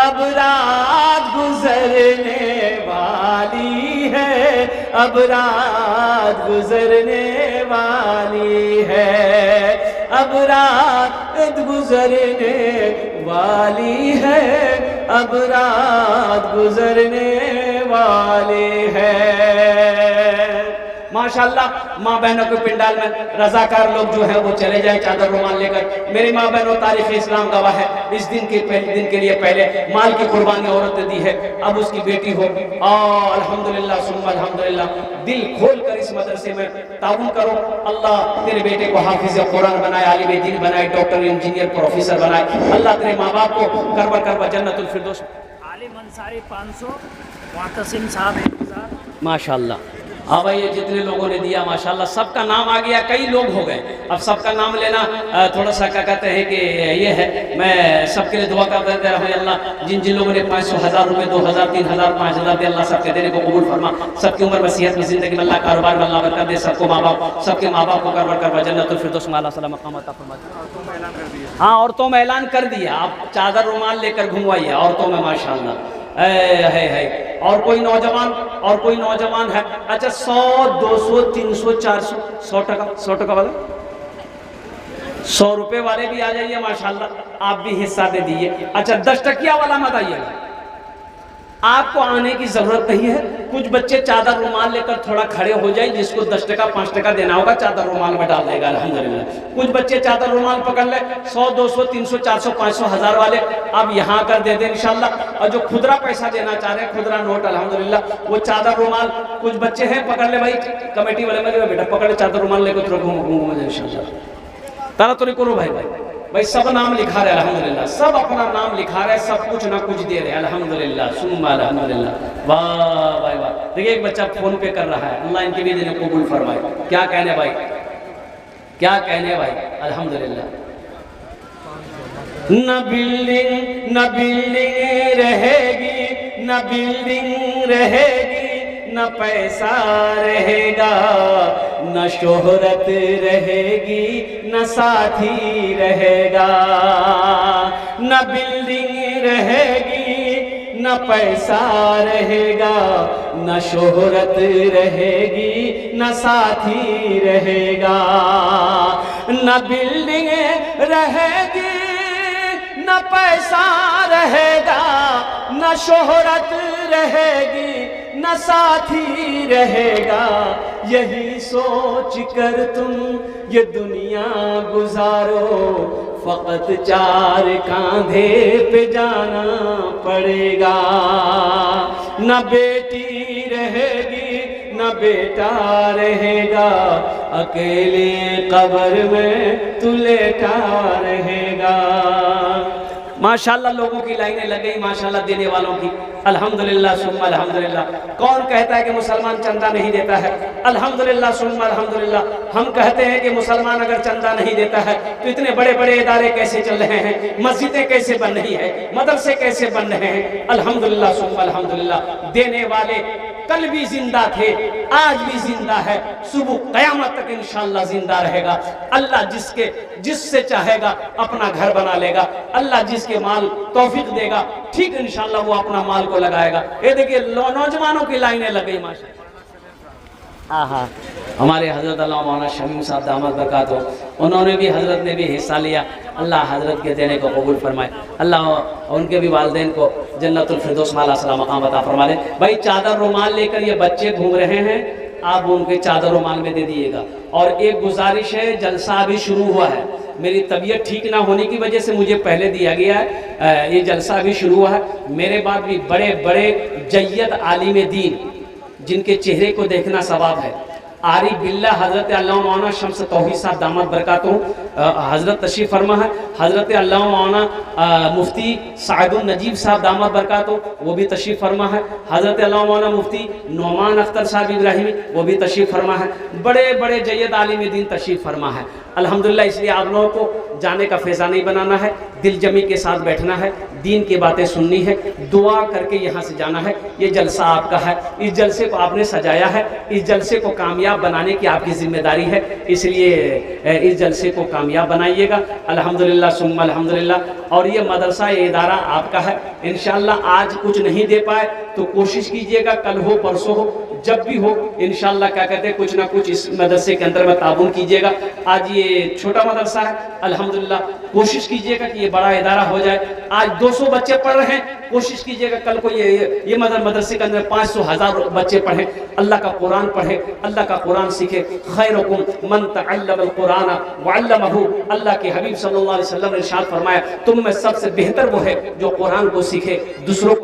अब रात गुजरने वाली है, अब रात गुजरने वाली है, अब रात गुजरने वाली है, अब रात गुजरने वाली है। माशाअल्लाह माँ बहनों के पिंडाल में रजाकार लोग जो है वो चले जाए चादर रुमाल लेकर। मेरी माँ बहनों, तारीख इस्लाम गवाह है, इस दिन के लिए पहले माल की कुर्बानी औरत ने दी है, अब उसकी बेटी हो। और अल्हम्दुलिल्लाह सुम्मा अल्हम्दुलिल्लाह, दिल खोल कर इस मदरसे में ताउन करो। अल्लाह तेरे बेटे को हाफिज कुरान बनाए, आलिम दीन बनाए, डॉक्टर, इंजीनियर, प्रोफेसर बनाए। अल्लाह तेरे माँ बाप को करबर जन्नतुल फिरदौस। आलिम अंसारी 500, मुअत्तसिम साहब 1000। माशाअल्लाह। हाँ भाई, ये जितने लोगों ने दिया माशाल्लाह, सबका नाम आ गया, कई लोग हो गए। अब सबका नाम लेना थोड़ा सा क्या कहते हैं कि ये है, मैं सबके लिए दुआ कर देता हूँ। अल्लाह जिन जिन लोगों ने 500, 1000 रुपये, 2000, 3000, 5000 दे, अल्लाह सबके देने को कबूल फरमा। सबकी उम्र में, सेहत में, जिंदगी में अल्लाह, कारोबार में अल्लाह बरकत दे। सबको माँ बाप, सबके माँ बाप को करबर जन्नतुल फिरदौस में अल्लाह सलाम मकाम अता फरमा। हाँ, औरतों में ऐलान कर दिया, आप चादर रुमाल लेकर घुमवाइए औरतों में माशाल्लाह है। और कोई नौजवान है, अच्छा 100, 200, 300, 400, 100 टका वाला, 100 रुपए वाले भी आ जाइए माशाल्लाह, आप भी हिस्सा दे दीजिए। अच्छा 10 टकिया वाला मत आइएगा, आपको आने की जरूरत नहीं है। कुछ बच्चे चादर रुमाल लेकर थोड़ा खड़े हो जाए, जिसको 10 टका 5 टका देना होगा चादर रुमाल में डाल देगा अल्हम्दुलिल्लाह। कुछ बच्चे चादर रुमाल पकड़ ले, 100, 200, 300, 400, 500, 1000 वाले आप यहाँ कर दे दें इंशाल्लाह। और जो खुदरा पैसा देना चाह रहे हैं, खुदरा नोट अल्हम्दुलिल्लाह, वो चादर रुमाल कुछ बच्चे हैं, पकड़ ले भाई, कमेटी वाले में बेटा पकड़ ले चादर रुमाल लेकर थोड़ा घूम इंशाल्लाह। तारा तो नहीं करो भाई, सब नाम लिखा रहे अल्हम्दुलिल्लाह, सब अपना नाम लिखा रहे, सब कुछ ना कुछ दे रहे अल्हम्दुलिल्लाह सुम्मा अल्हम्दुलिल्लाह। वाह भाई वाह। देखिए एक बच्चा फोन पे कर रहा है, अल्लाह इनके भी देने कबूल फरमाए। क्या कहने भाई, क्या कहने भाई, अल्हम्दुलिल्लाह। न बिल्डिंग रहेगी, न बिल्डिंग रहेगी, न पैसा रहेगा, न शोहरत रहेगी, न साथी रहेगा। न बिल्डिंग रहेगी, न पैसा रहेगा, न शोहरत रहेगी, न साथी रहेगा। न बिल्डिंग रहेगी, न पैसा रहेगा, न शोहरत रहेगी, न साथी रहेगा। यही सोच कर तुम ये दुनिया गुजारो, फकत 4 कांधे पे जाना पड़ेगा। न बेटी रहेगी, न बेटा रहेगा, अकेले कब्र में तू लेटा रहेगा। माशाल्लाह लोगों की लाइनें लग गई माशाल्लाह देने वालों की, अल्हम्दुलिल्लाह सुम्मा अल्हम्दुलिल्लाह। कौन कहता है कि मुसलमान चंदा नहीं देता है? अल्हम्दुलिल्लाह सुम्मा अल्हम्दुलिल्लाह। हम कहते हैं कि मुसलमान अगर चंदा नहीं देता है तो इतने बड़े बड़े इदारे कैसे चल रहे हैं, मस्जिदें कैसे बन रही है, मदरसे कैसे बन रहे हैं। अल्हम्दुलिल्लाह सुम्मा अल्हम्दुलिल्लाह। देने वाले कल भी जिंदा थे, आज भी जिंदा है, सुबह कयामत तक इंशाअल्लाह जिंदा रहेगा। अल्लाह जिससे चाहेगा अपना घर बना लेगा, अल्लाह जिसके माल तौफीक देगा ठीक इंशाअल्लाह वो अपना माल को लगाएगा। ये देखिए नौजवानों की लाइनें लग गई माशाअल्लाह। हमारे हजरत अल्लाह मौलाना शमीम साहब दामद बरकात हो, उन्होंने भी, हजरत ने भी हिस्सा लिया। अल्लाह हजरत के देने को कबूल फरमाए, अल्लाह उनके भी वालिदैन को जन्नतुल फिरदौस में अल्लाह सलाम मकाम अता फरमा दे। भाई चादर रुमाल लेकर ये बच्चे घूम रहे हैं, आप उनके चादर रुमाल में दे दिएगा। और एक गुजारिश है, जलसा अभी शुरू हुआ है, मेरी तबीयत ठीक ना होने की वजह से मुझे पहले दिया गया है, ये जलसा अभी शुरू हुआ है। मेरे बाद भी बड़े बड़े जय्यद आलिम दीन जिनके चेहरे को देखना सवाब है, आरिफ बिल्ला हज़रत अल्लामा मौलाना शम्स तौहीद साहब दामद बरकातुहू हज़रत तशरीफ़ फरमा है। हज़रत अल्लामा मौलाना मुफ्ती साइदुल नजीब साहब दामद बरकातुहू, वो भी तशरीफ़ फरमा है। हज़रत अल्लामा मौलाना मुफ्ती नौमान अख्तर साहब इब्राहिमी, वो भी तशरीफ़ फरमा है। बड़े बड़े जय्यद आलिम दीन तशरीफ़ फरमा है अल्हम्दुलिल्लाह। इसलिए आप लोगों को जाने का फैज़ा नहीं बनाना है, दिल जमी के साथ बैठना है, दीन की बातें सुननी है, दुआ करके यहाँ से जाना है। ये जलसा आपका है, इस जलसे को आपने सजाया है, इस जलसे को कामयाब बनाने की आपकी जिम्मेदारी है, इसलिए इस जलसे को कामयाब बनाइएगा अल्हम्दुलिल्लाह सुम्मा अल्हम्दुलिल्लाह। और ये मदरसा, ये इदारा आपका है। इंशाअल्लाह आज कुछ नहीं दे पाए तो कोशिश कीजिएगा, कल हो परसों हो, जब भी हो इंशाअल्लाह क्या कहते हैं, कुछ ना कुछ इस मदरसे के अंदर में ताबून कीजिएगा। आज ये छोटा मदरसा है अल्हम्दुलिल्लाह, कोशिश कीजिएगा कि ये बड़ा इदारा हो जाए। आज 200 बच्चे पढ़ रहे हैं, कोशिश कीजिएगा कल को ये मदरसे के अंदर 500,000 बच्चे पढ़ें, अल्लाह का कुरान पढ़े, अल्लाह का कुरान सीखे। खैरुकुम मन तअल्लमल कुरान व अल्लमहु, अल्लाह के हबीब सल्लल्लाहु अलैहि वसल्लम ने इरशाद फरमाया, तुम में सबसे बेहतर वो है जो कुरान को सीखे, दूसरों